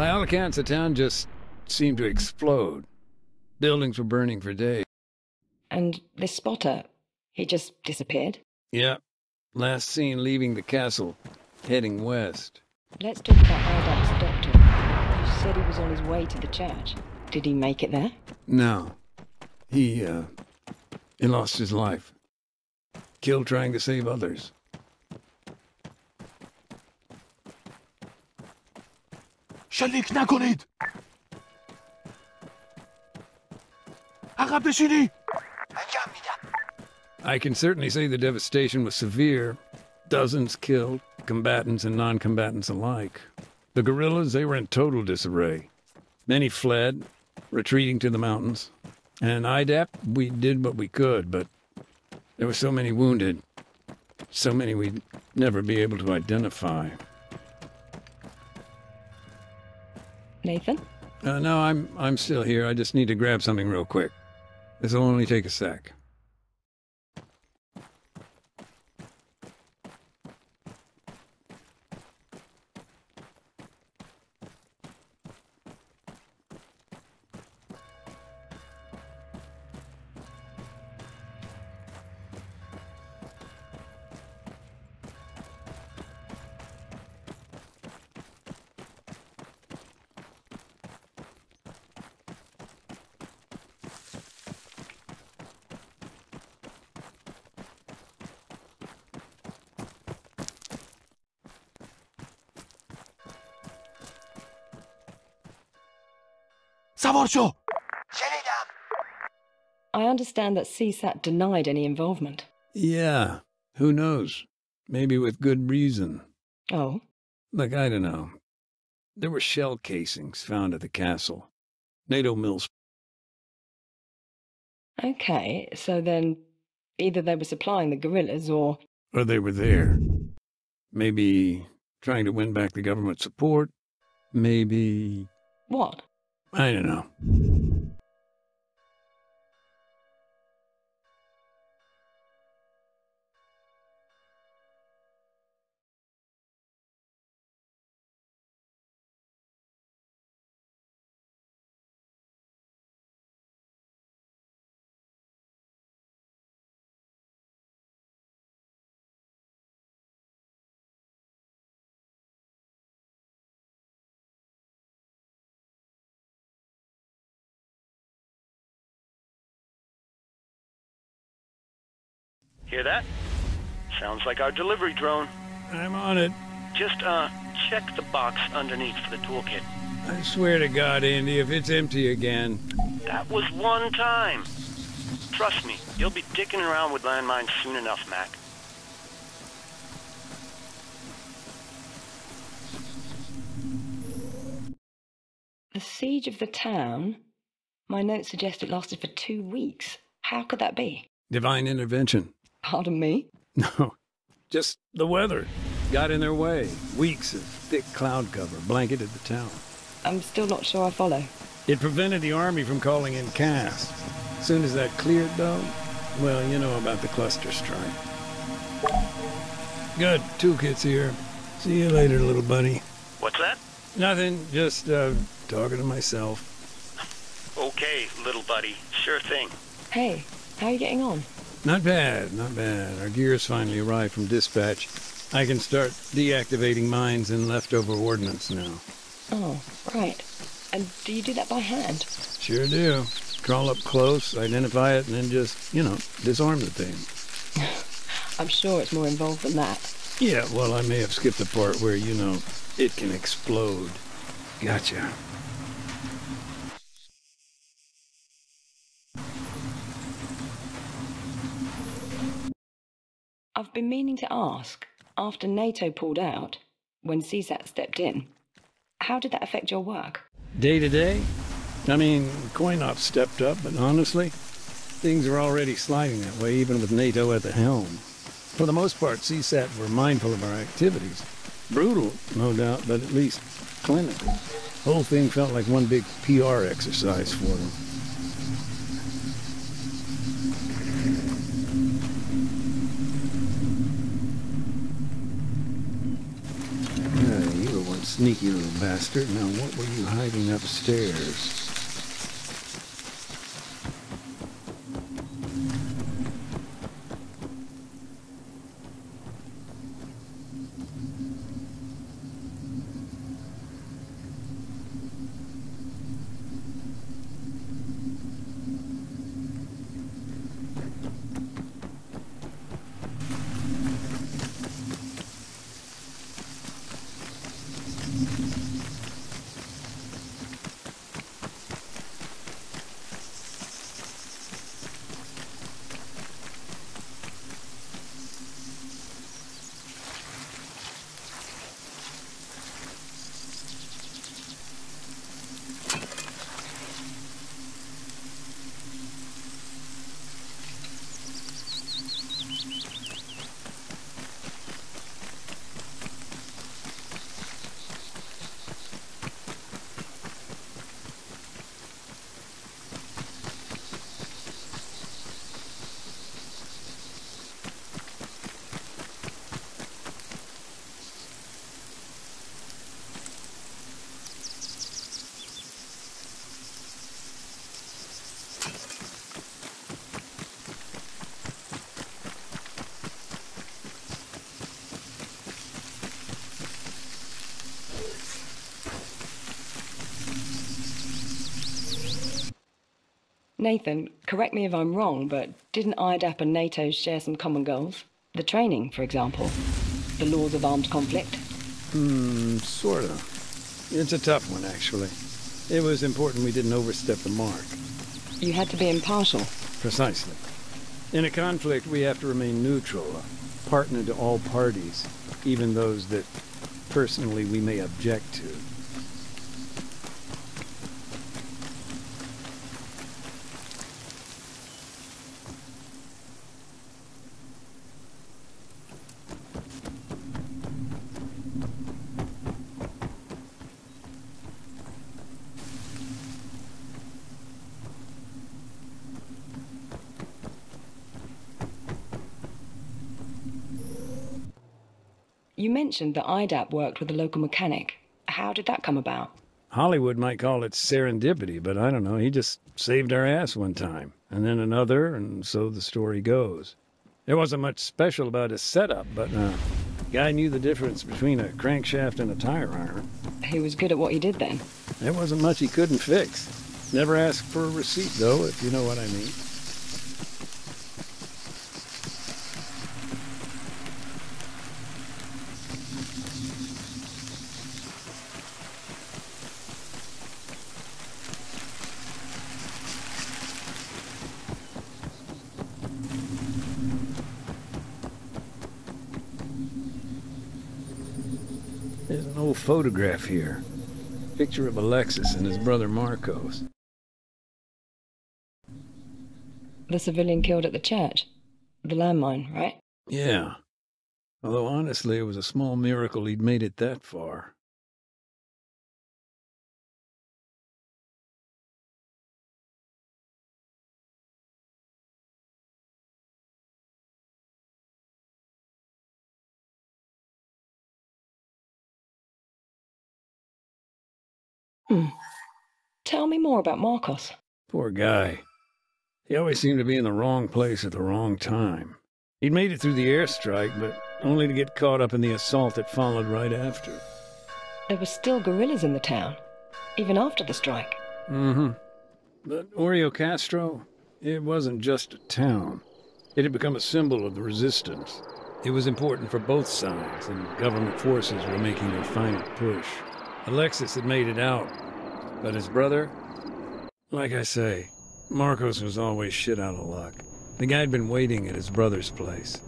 By all accounts, the town just seemed to explode. Buildings were burning for days. And this spotter, he just disappeared? Yeah. Last seen leaving the castle, heading west. Let's talk about Ardap's doctor. You said he was on his way to the church. Did he make it there? No. He lost his life. Killed trying to save others. شلیک نکنید. عقب بشینی. I can certainly say the devastation was severe. Dozens killed, combatants and non-combatants alike. The guerrillas, they were in total disarray. Many fled, retreating to the mountains. And IDAP, we did what we could, but there were so many wounded. So many we'd never be able to identify. Nathan? No, I'm still here. I just need to grab something real quick. This'll only take a sec. سوار شو. I understand that CSAT denied any involvement. Yeah, who knows? Maybe with good reason. Oh? Look, I don't know. There were shell casings found at the castle. NATO mills. Okay, so then either they were supplying the guerrillas or... Or they were there. Maybe trying to win back the government support. Maybe... What? I don't know. Hear that? Sounds like our delivery drone. I'm on it. Just, check the box underneath for the toolkit. I swear to God, Andy, if it's empty again... That was one time. Trust me, you'll be dicking around with landmines soon enough, Mac. The siege of the town? My notes suggest it lasted for 2 weeks. How could that be? Divine intervention. Pardon me? No, just the weather. Got in their way. Weeks of thick cloud cover blanketed the town. I'm still not sure I follow. It prevented the army from calling in cast. As soon as that cleared, though, well, you know about the cluster strike. Good, toolkit's here. See you later, little buddy. What's that? Nothing, just, talking to myself. Okay, little buddy. Sure thing. Hey, how are you getting on? Not bad, not bad. Our gear's finally arrived from dispatch. I can start deactivating mines and leftover ordnance now. Oh, right. And do you do that by hand? Sure do. Crawl up close, identify it, and then just, disarm the thing. I'm sure it's more involved than that. Yeah, well, I may have skipped the part where, it can explode. Gotcha. I've been meaning to ask, after NATO pulled out, when CSAT stepped in, how did that affect your work? Day to day? I mean, CoinOps stepped up, but honestly, things are already sliding that way, even with NATO at the helm. For the most part, CSAT were mindful of our activities. Brutal, no doubt, but at least clinical. Whole thing felt like one big PR exercise for them. Sneaky little bastard. Now, what were you hiding upstairs? Nathan, correct me if I'm wrong, but didn't IDAP and NATO share some common goals? The training, for example. The laws of armed conflict? Sort of. It's a tough one, actually. It was important we didn't overstep the mark. You had to be impartial. Precisely. In a conflict, we have to remain neutral, a partner to all parties, even those that, personally, we may object to. You mentioned that IDAP worked with a local mechanic. How did that come about? Hollywood might call it serendipity, but I don't know. He just saved our ass one time, and then another, and so the story goes. There wasn't much special about his setup, but guy knew the difference between a crankshaft and a tire iron. He was good at what he did then? There wasn't much he couldn't fix. Never asked for a receipt, though, if you know what I mean. There's an old photograph here. Picture of Alexis and his brother Marcos. The civilian killed at the church? The landmine, right? Yeah. Although honestly, it was a small miracle he'd made it that far. Tell me more about Marcos. Poor guy. He always seemed to be in the wrong place at the wrong time. He'd made it through the airstrike, but only to get caught up in the assault that followed right after. There were still guerrillas in the town, even after the strike. But Oreo Castro, it wasn't just a town. It had become a symbol of the resistance. It was important for both sides, and government forces were making their final push. Alexis had made it out, but his brother? Like I say, Marcos was always shit out of luck. The guy had been waiting at his brother's place.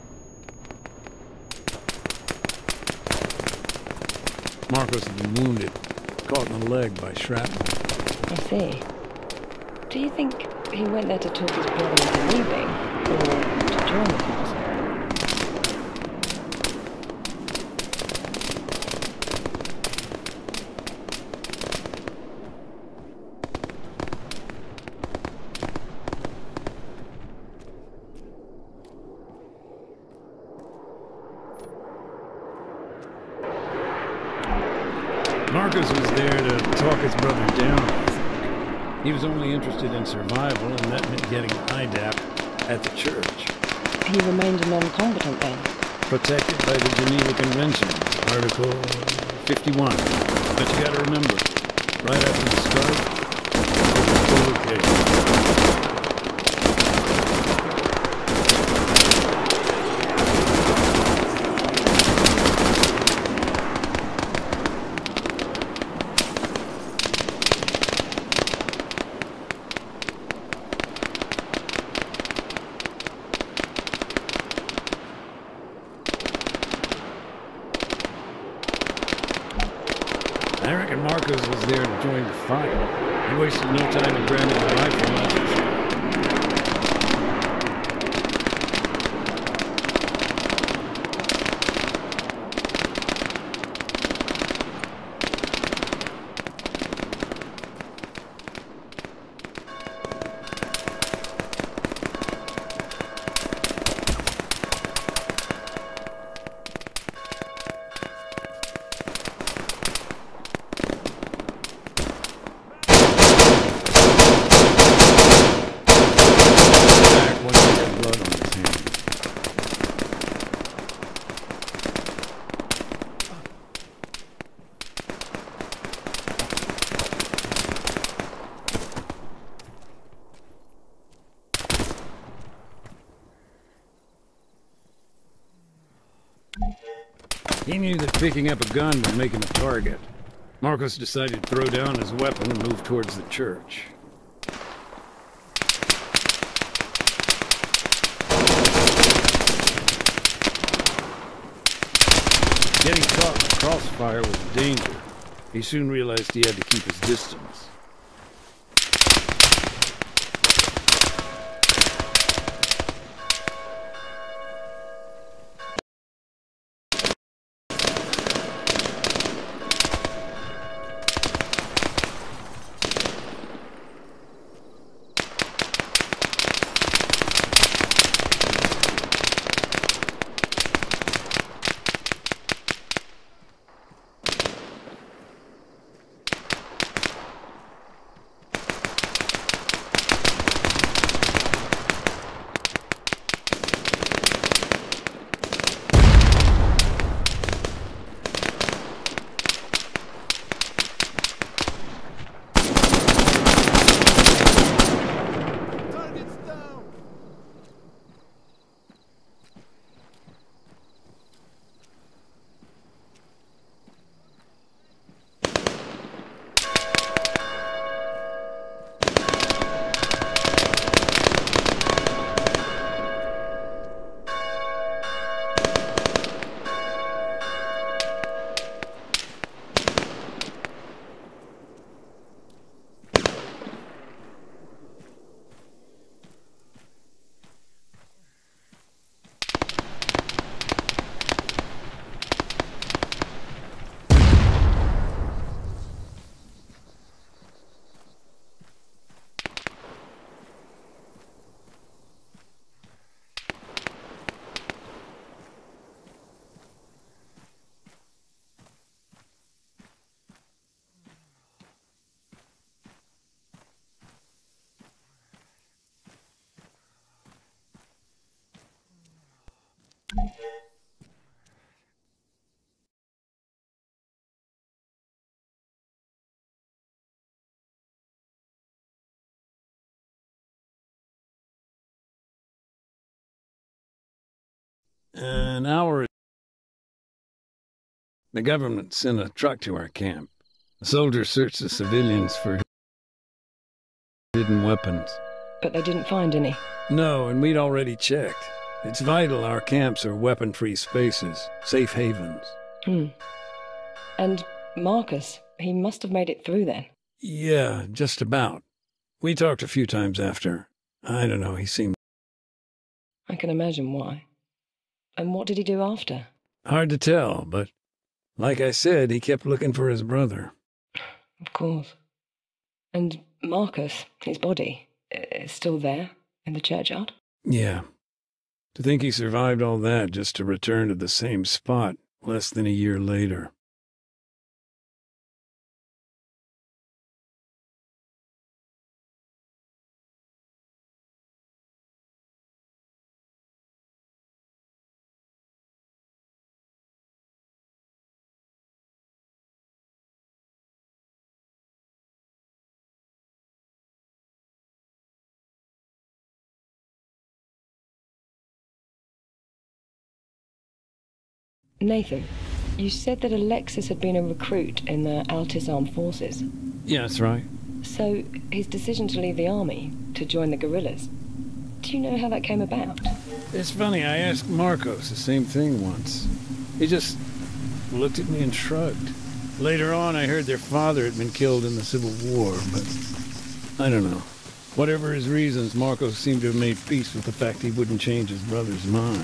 Marcos had been wounded, caught in the leg by shrapnel. I see. Do you think he went there to talk his brother into leaving, or to join the cause? Marcus was there to talk his brother down, I think. He was only interested in survival, and that meant getting IDAP at the church. He remained a non-combatant then? Protected by the Geneva Convention, Article 51. But you gotta remember, right after the strike, full occasion. I reckon Marcos was there to join the fight. He wasted no time in grabbing the rifle, that's for sure. He knew that picking up a gun would make him a target. Marcos decided to throw down his weapon and move towards the church. Getting caught in the crossfire was a danger. He soon realized he had to keep his distance. An hour. The government sent a truck to our camp. The soldiers searched the civilians for hidden weapons. But they didn't find any. No, and we'd already checked. It's vital our camps are weapon-free spaces, safe havens. And Marcus, he must have made it through then. Yeah, just about. We talked a few times after. I don't know, he seemed... I can imagine why. And what did he do after? Hard to tell, but like I said, he kept looking for his brother. Of course. And Marcus, his body, is still there in the churchyard? Yeah. To think he survived all that just to return to the same spot less than a year later. Nathan, you said that Alexis had been a recruit in the Altis Armed Forces. Yeah, that's right. So, his decision to leave the army, to join the guerrillas, do you know how that came about? It's funny, I asked Marcos the same thing once. He just looked at me and shrugged. Later on, I heard their father had been killed in the Civil War, but I don't know. Whatever his reasons, Marcos seemed to have made peace with the fact he wouldn't change his brother's mind.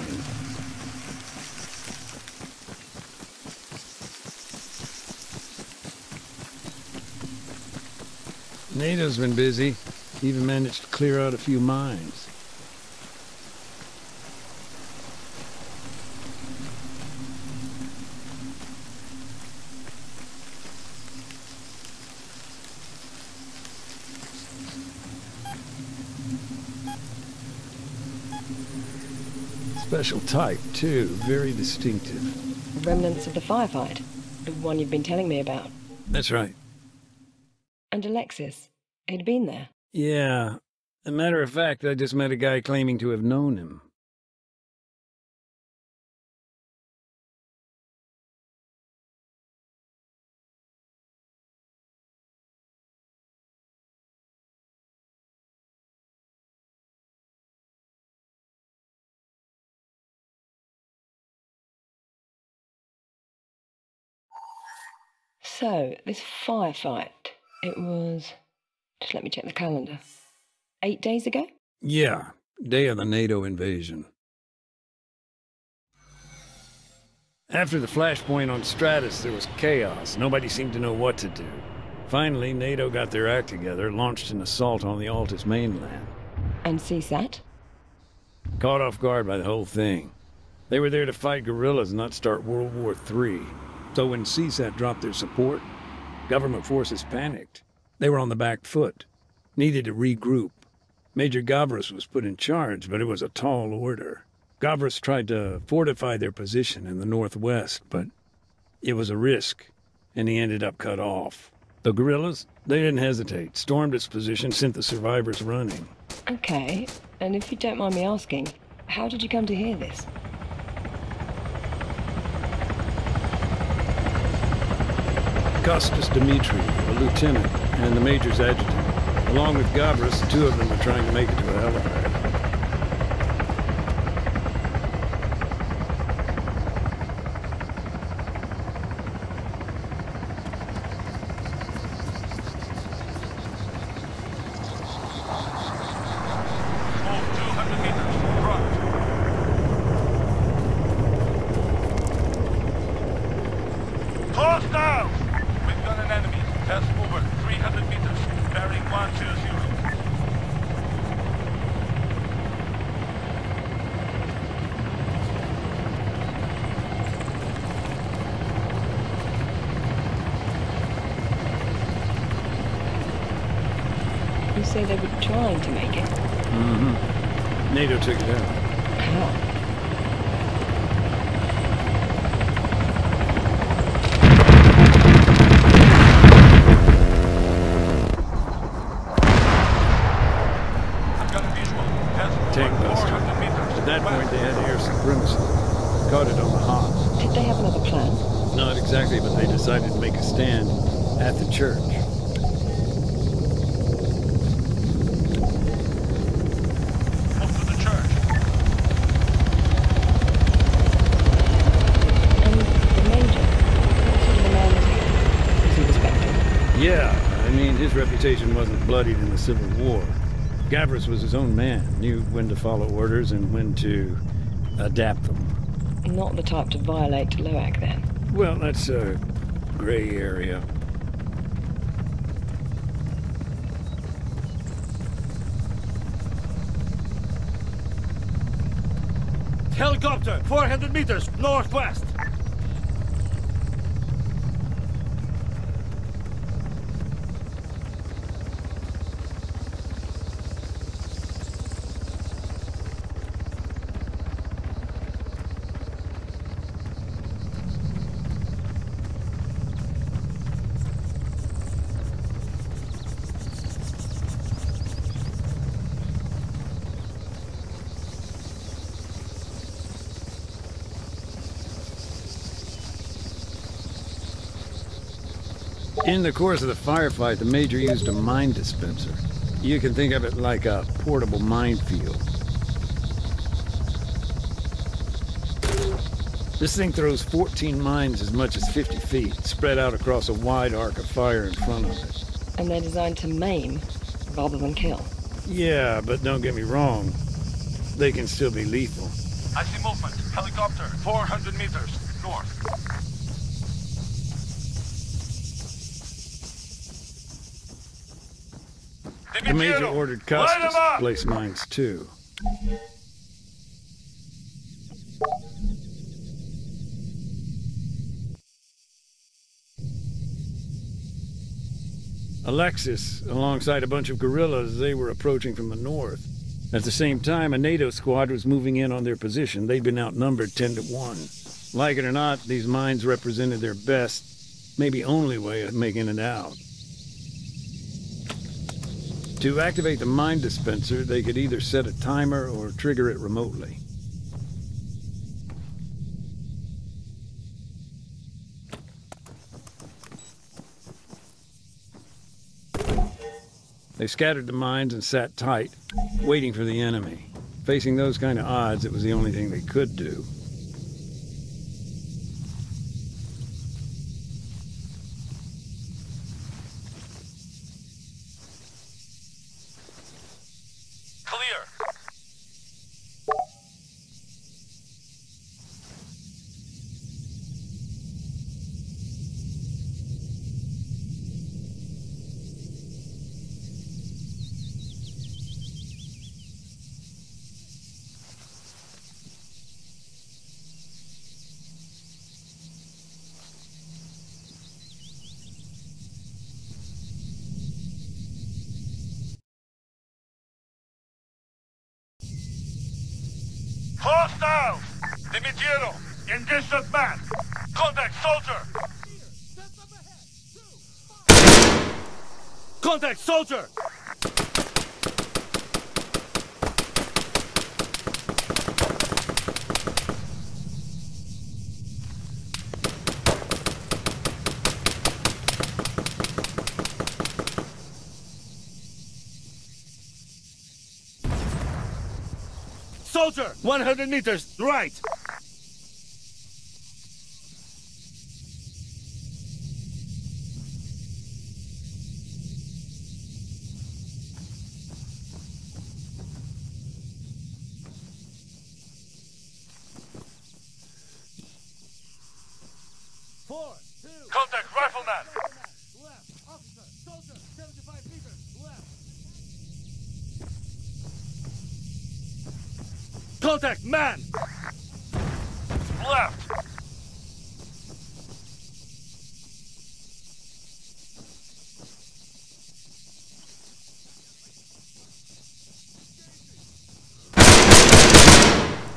NATO's been busy. Even managed to clear out a few mines. Special type, too. Very distinctive. Remnants of the firefight, the one you've been telling me about. That's right. And Alexis, he'd been there. Yeah. As a matter of fact, I just met a guy claiming to have known him. So, this firefight, it was... Just let me check the calendar. 8 days ago? Yeah. Day of the NATO invasion. After the flashpoint on Stratus, there was chaos. Nobody seemed to know what to do. Finally, NATO got their act together, launched an assault on the Altis mainland. And CSAT? Caught off guard by the whole thing. They were there to fight guerrillas, not start World War III. So when CSAT dropped their support, government forces panicked. They were on the back foot, needed to regroup. Major Gavras was put in charge, but it was a tall order. Gavras tried to fortify their position in the northwest, but it was a risk, and he ended up cut off. The guerrillas, they didn't hesitate, stormed its position, sent the survivors running. Okay, and if you don't mind me asking, how did you come to hear this? Costas Dimitri, a lieutenant, and the major's adjutant. Along with Gavras, the two of them were trying to make it to a helipad. You say they were trying to make it? Mm-hmm. NATO took it out. How? Tank buster. At that point, they had air supremacy. Caught it on the hop. Did they have another plan? Not exactly, but they decided to make a stand at the church. Yeah, I mean, his reputation wasn't bloodied in the Civil War. Gavras was his own man, knew when to follow orders and when to adapt them. Not the type to violate LOAC, then? Well, that's a gray area. Helicopter, 400 meters, northwest. In the course of the firefight, the Major used a mine dispenser. You can think of it like a portable minefield. This thing throws 14 mines as much as 50 feet, spread out across a wide arc of fire in front of it. And they're designed to maim rather than kill. Yeah, but don't get me wrong. They can still be lethal. I see movement. Helicopter, 400 meters north. The Major ordered Costas to place mines too. Alexis, alongside a bunch of guerrillas, they were approaching from the north. At the same time, a NATO squad was moving in on their position. They'd been outnumbered 10 to 1. Like it or not, these mines represented their best, maybe only way of making it out. To activate the mine dispenser, they could either set a timer or trigger it remotely. They scattered the mines and sat tight, waiting for the enemy. Facing those kind of odds, it was the only thing they could do. Clear. Hostiles! Dimitiero! In distant man! Contact soldier! Contact soldier! Soldier! 100 meters, right! Contact rifleman! Left, officer, soldier, 75 meters, left. Contact man! Left!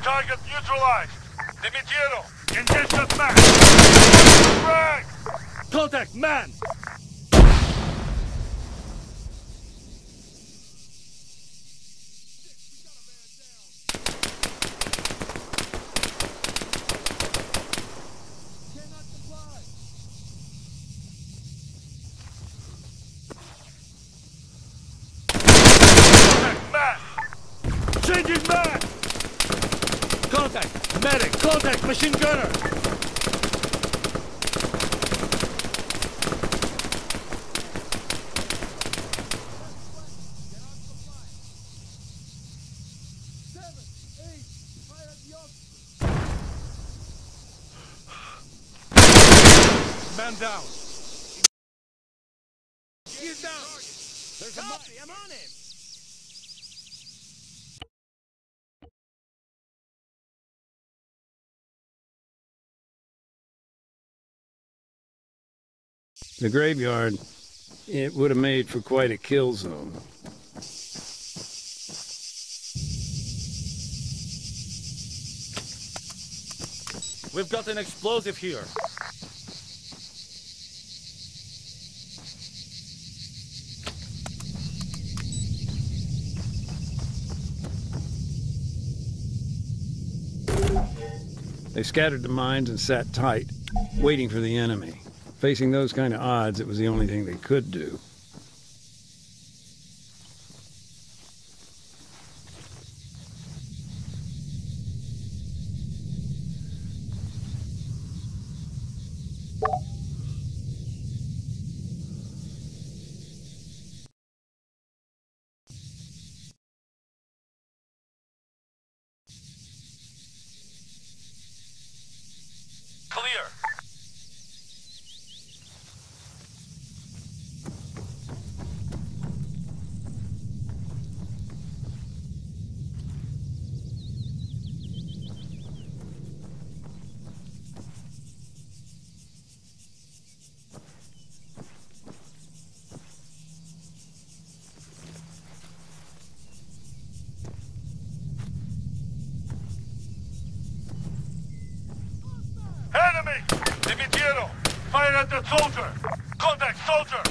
Target neutralized! Dimitiero! In distant man! Frag! Contact man! Changing man! Contact! Medic! Contact! Machine gunner! Man down! He's down! There's a copy! I'm on him! The graveyard, it would have made for quite a kill zone. We've got an explosive here. They scattered the mines and sat tight, waiting for the enemy. Facing those kind of odds, it was the only thing they could do. Clear. Enemy! Dimitiero! Fire at the soldier! Contact soldier!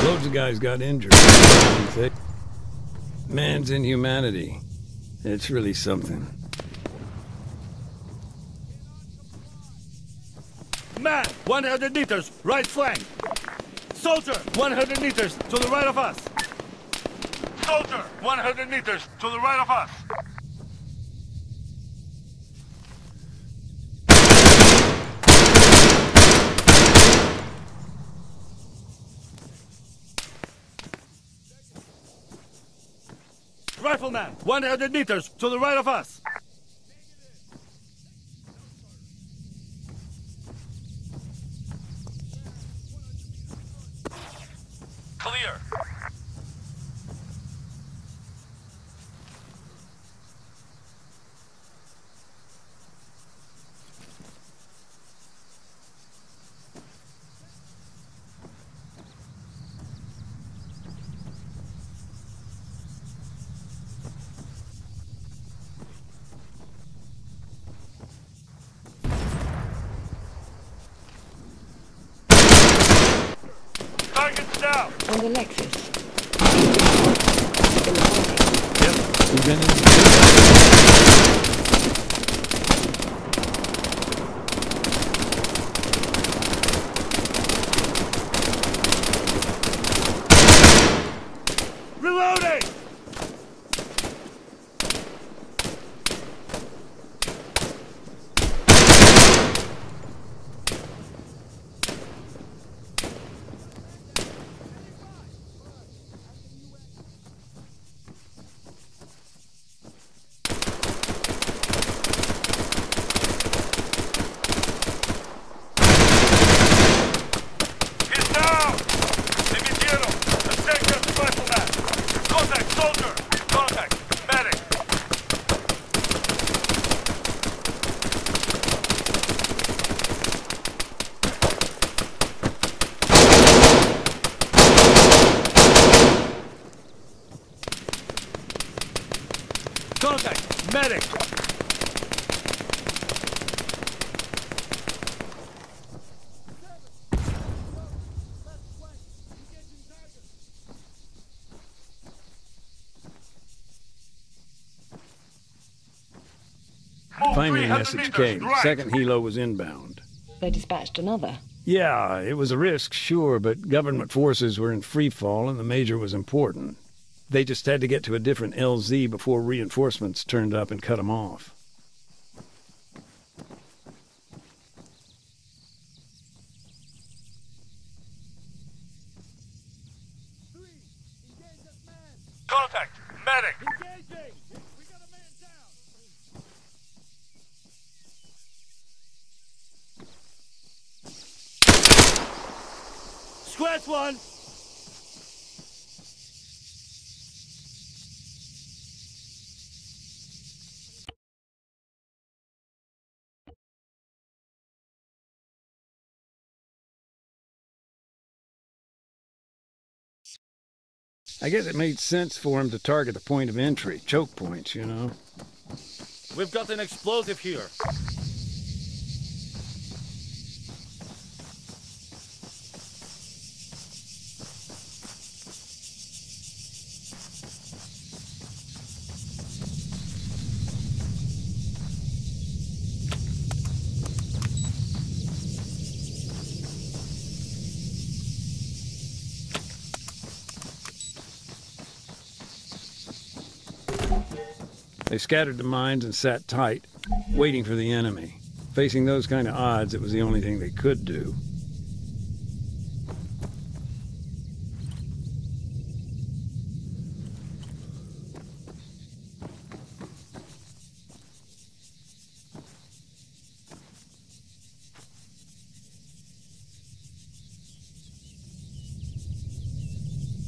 Loads of guys got injured. Man's inhumanity. It's really something. Man, 100 meters, right flank! Soldier, 100 meters to the right of us! Soldier, 100 meters to the right of us! Rifleman, 100 meters to the right of us! Clear. Target's down! On the Lexus. We've been in. Reloading! He's down! Dimitiero! Attack that rifleman! Contact soldier! Contact! Medic! Contact! Medic! Move Finally, 300 message meters came. right. Second helo was inbound. They dispatched another. Yeah, it was a risk, sure, but government forces were in free fall and the major was important. They just had to get to a different LZ before reinforcements turned up and cut them off. Contact! Medic! Engaging! We got a man down! Scratch one! I guess it made sense for him to target the point of entry, choke points, you know. We've got an explosive here. They scattered the mines and sat tight, waiting for the enemy. Facing those kind of odds, it was the only thing they could do.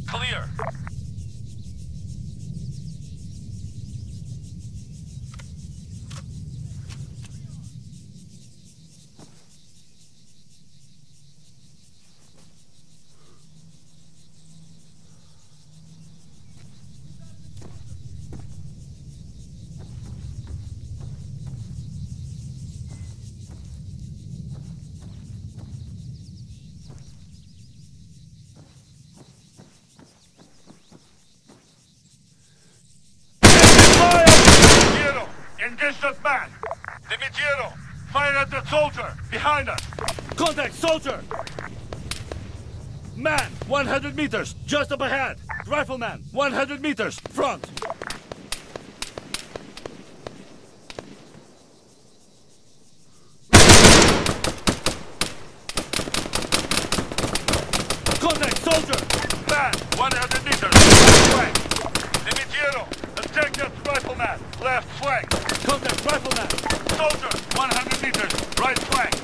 Clear. Engage that man! Dimitriero, fire at the soldier! Behind us! Contact, soldier! Man, 100 meters, just up ahead! Rifleman, 100 meters, front! Contact, soldier! Man, 100 meters, left flank! Dimitriero, attack that rifleman, left flank! Contact rifleman! Soldier, 100 meters, right flank!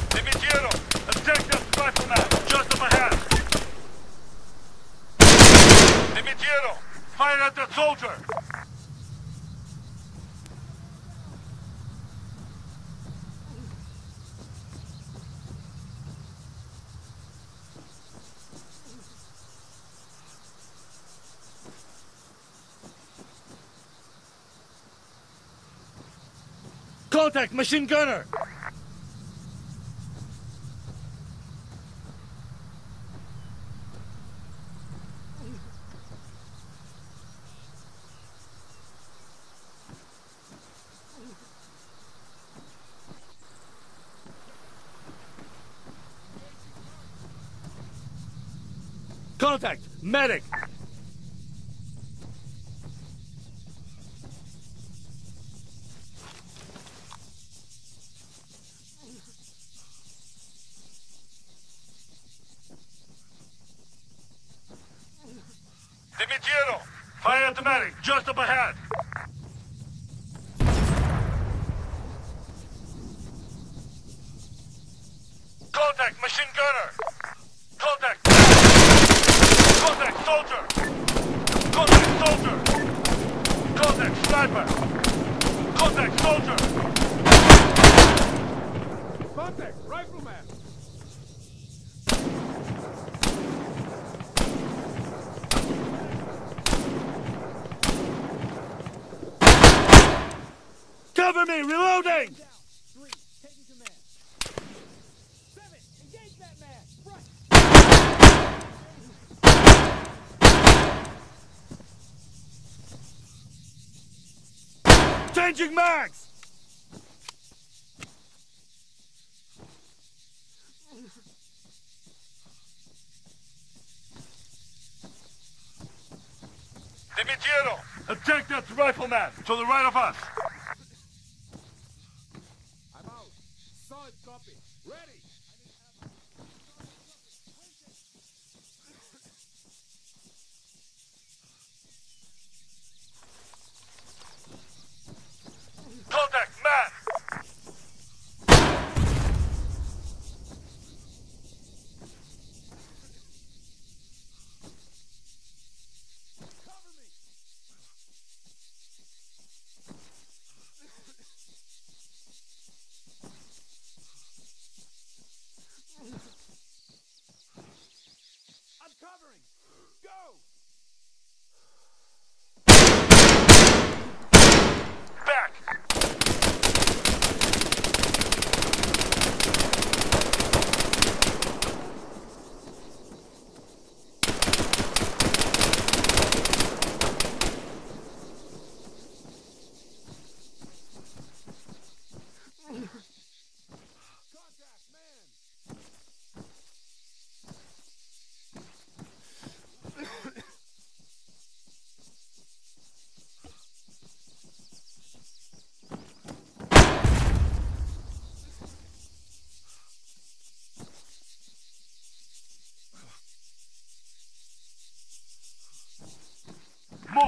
Dimitriero, attack that rifleman, just up ahead! Dimitriero, fire at the soldier! Contact machine gunner! Contact! Medic! Dimitriero! Fire at the medic, just up ahead! Contact machine gunner! Contact! Contact soldier! Contact soldier! Contact sniper! Contact soldier! Contact rifleman! Cover me! Reloading! 3, taking command. 7, engage that man! Front! Changing mags! Dimitriero, attack that rifleman to the right of us! I'm out. Solid copy. Ready! Contact man! Cover me!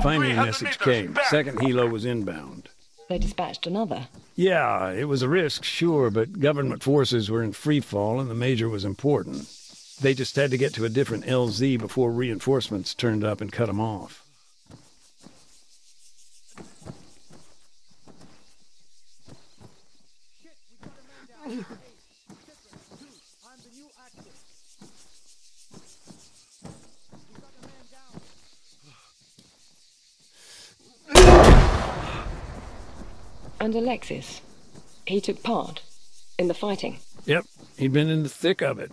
Finally, a 300 message meters. came. Back. Second helo was inbound. They dispatched another. Yeah, it was a risk, sure, but government forces were in free fall and the major was important. They just had to get to a different LZ before reinforcements turned up and cut them off. Shit, we got a man down. Hey, Citrus, 2, I'm the new active. We got a man down. And Alexis, he took part in the fighting. Yep, he'd been in the thick of it.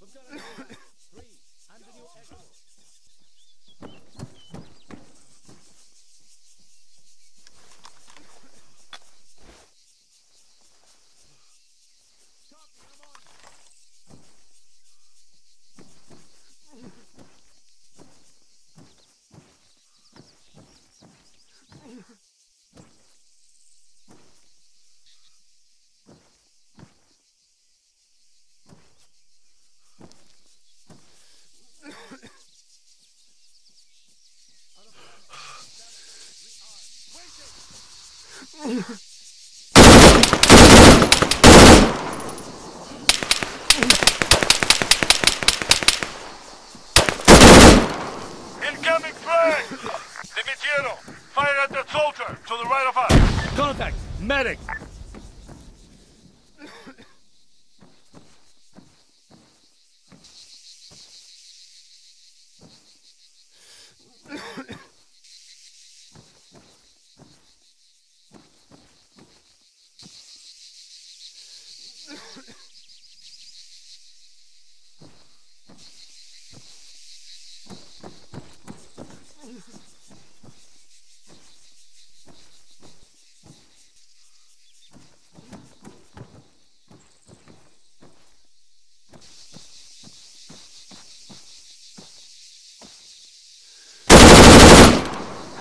We've got a man down. 3, I'm the new echo. Copy, I'm on. Incoming flag! Dimitiero, fire at that soldier to the right of us. Contact! Medic!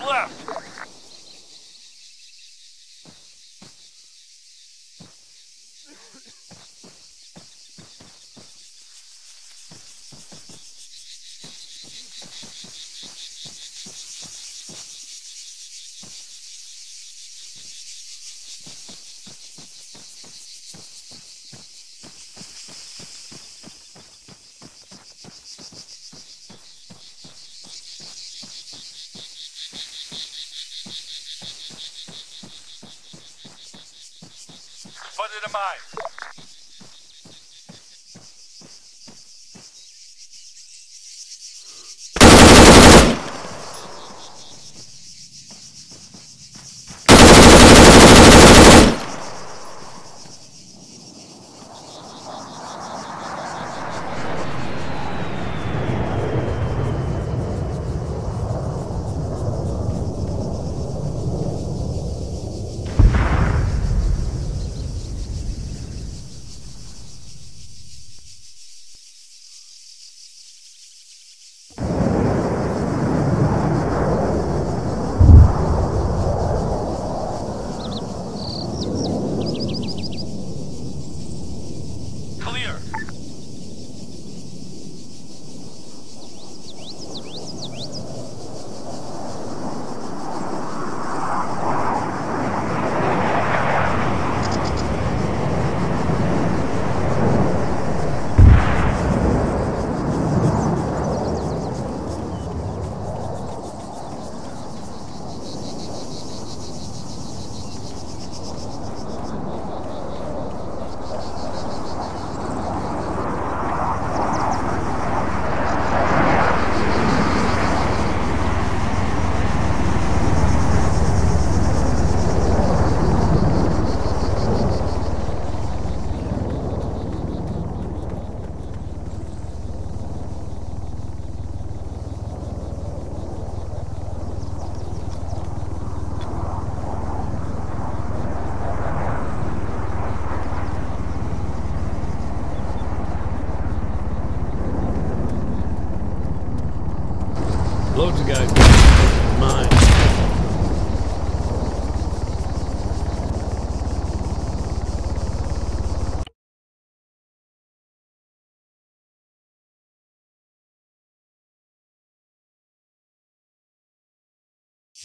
Left! Spotted a mine.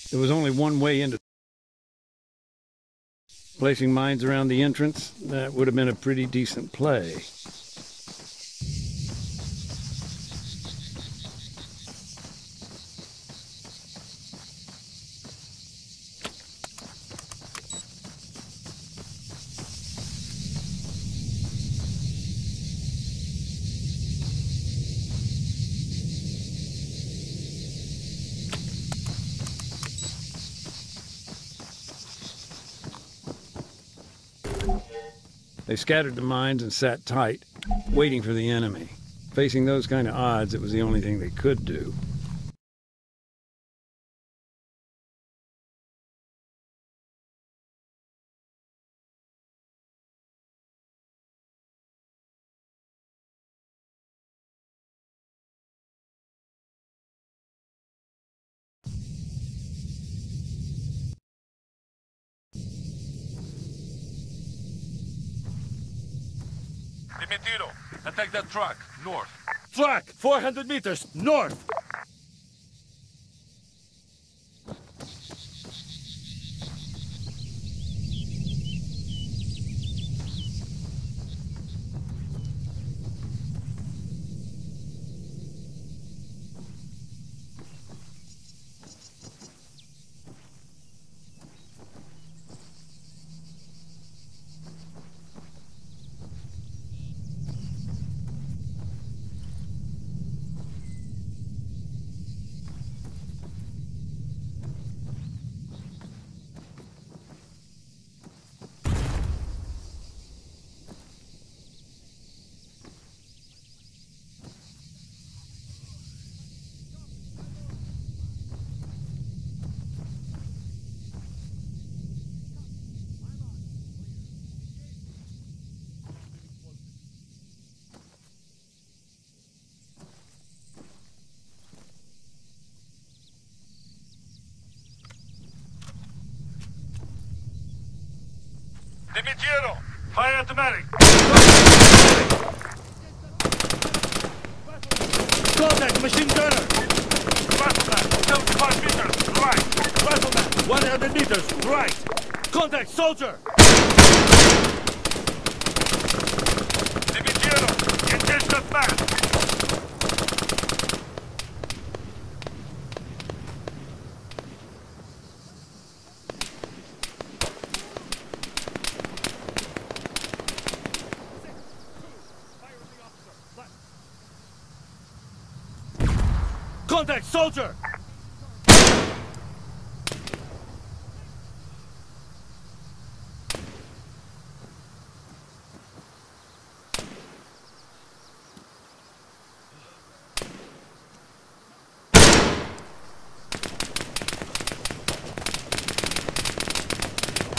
There was only one way into placing mines around the entrance. That would have been a pretty decent play. They scattered the mines and sat tight, waiting for the enemy. Facing those kind of odds, it was the only thing they could do. Dimitiro, attack that truck, north. Truck, 400 meters, north! Dimitiro, fire automatic. Contact, machine gunner. Rifleman, 75 meters, right. Rifleman, 100 meters, right. Contact, soldier. Dimitiro, engage that man. Contact, soldier!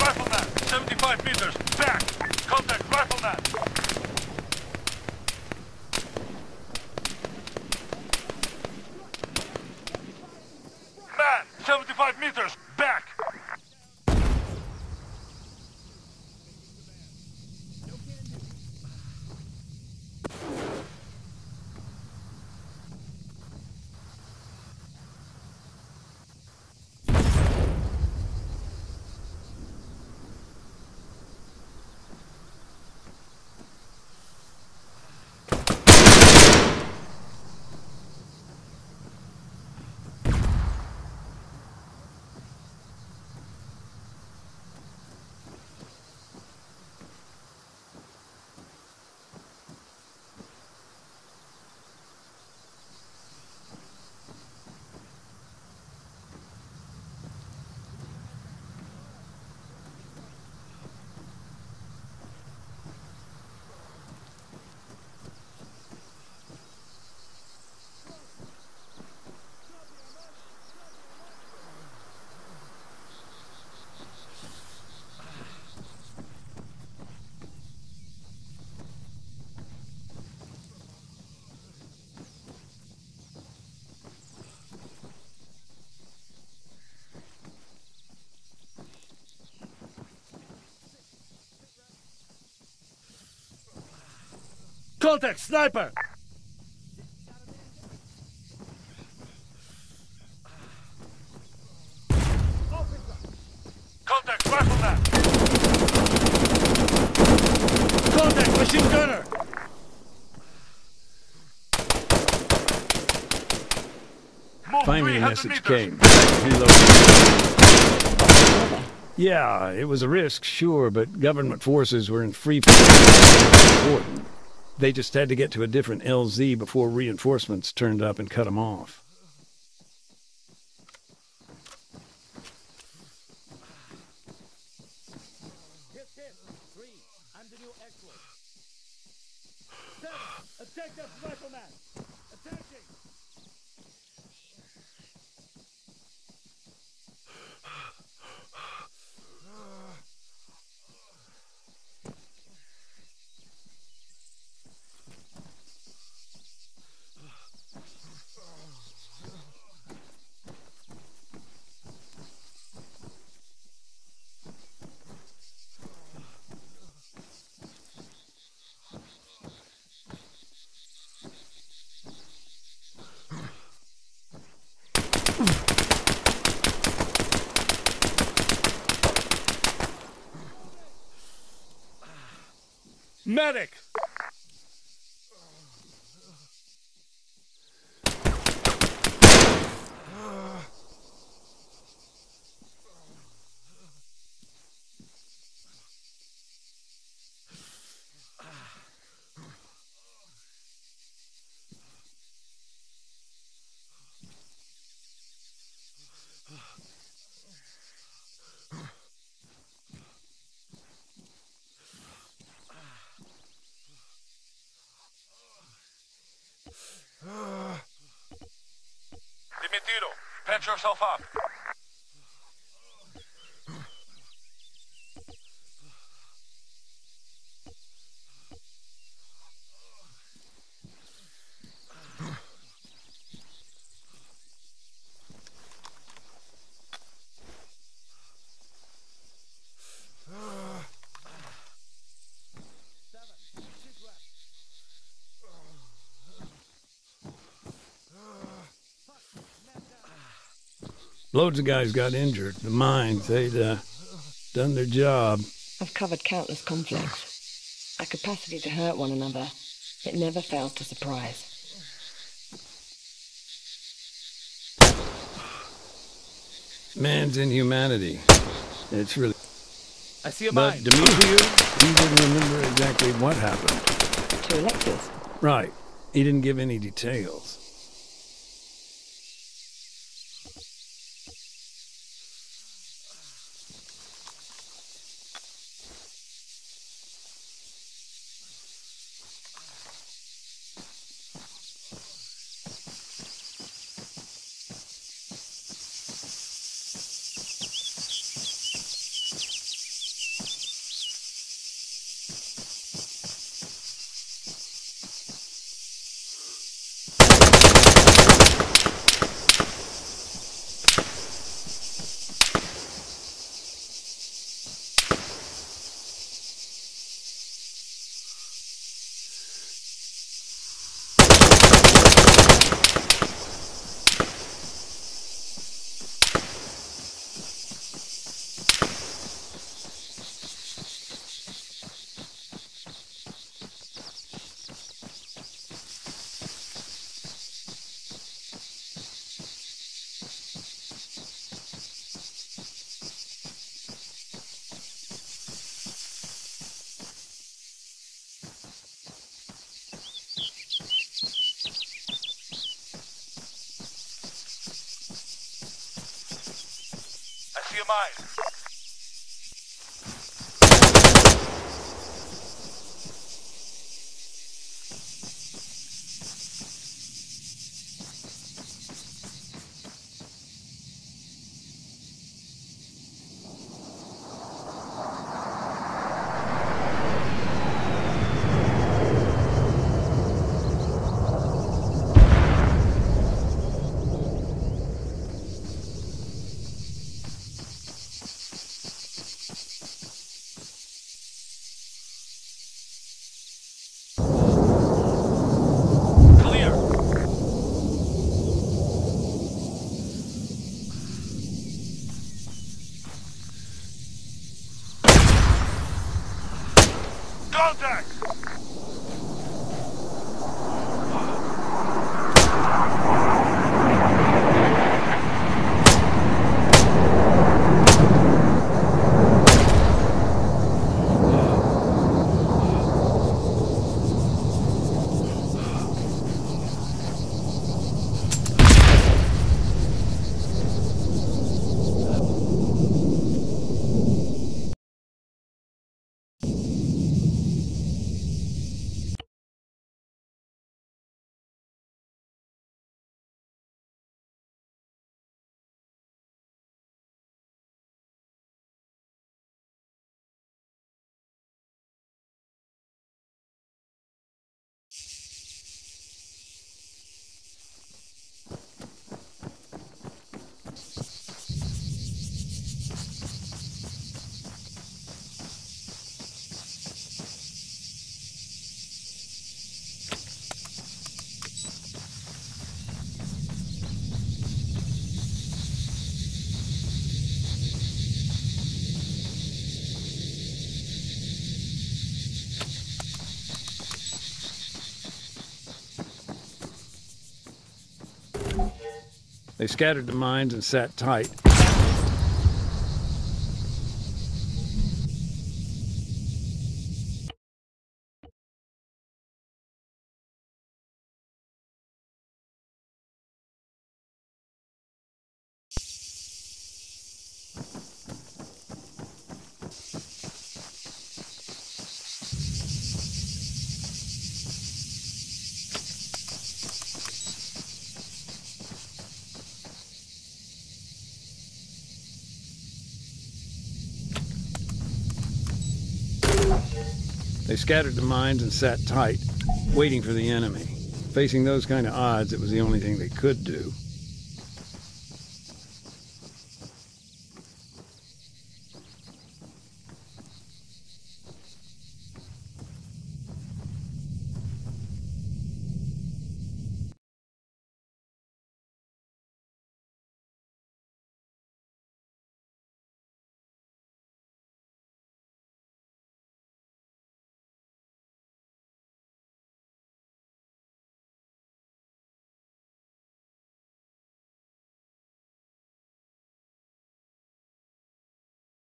Rifleman, 75 meters, back! Contact, rifleman! Man, 75 meters, back! Contact, sniper! message came. He Yeah, it was a risk, sure, but government forces were in free fall. They just had to get to a different LZ before reinforcements turned up and cut them off. Hit. 3. I'm the new expert. 7. Attack that rifleman. Attacking. Medic! Dimitido, patch yourself up. Loads of guys got injured. The mines, they'd done their job. I've covered countless conflicts. Our capacity to hurt one another, it never fails to surprise. Man's inhumanity. It's really... I see a But mine. Demetriou, he didn't remember exactly what happened. To Alexis. Right. He didn't give any details. I see a mine. Contact! They scattered the mines and sat tight. They scattered the mines and sat tight, waiting for the enemy. Facing those kind of odds, it was the only thing they could do.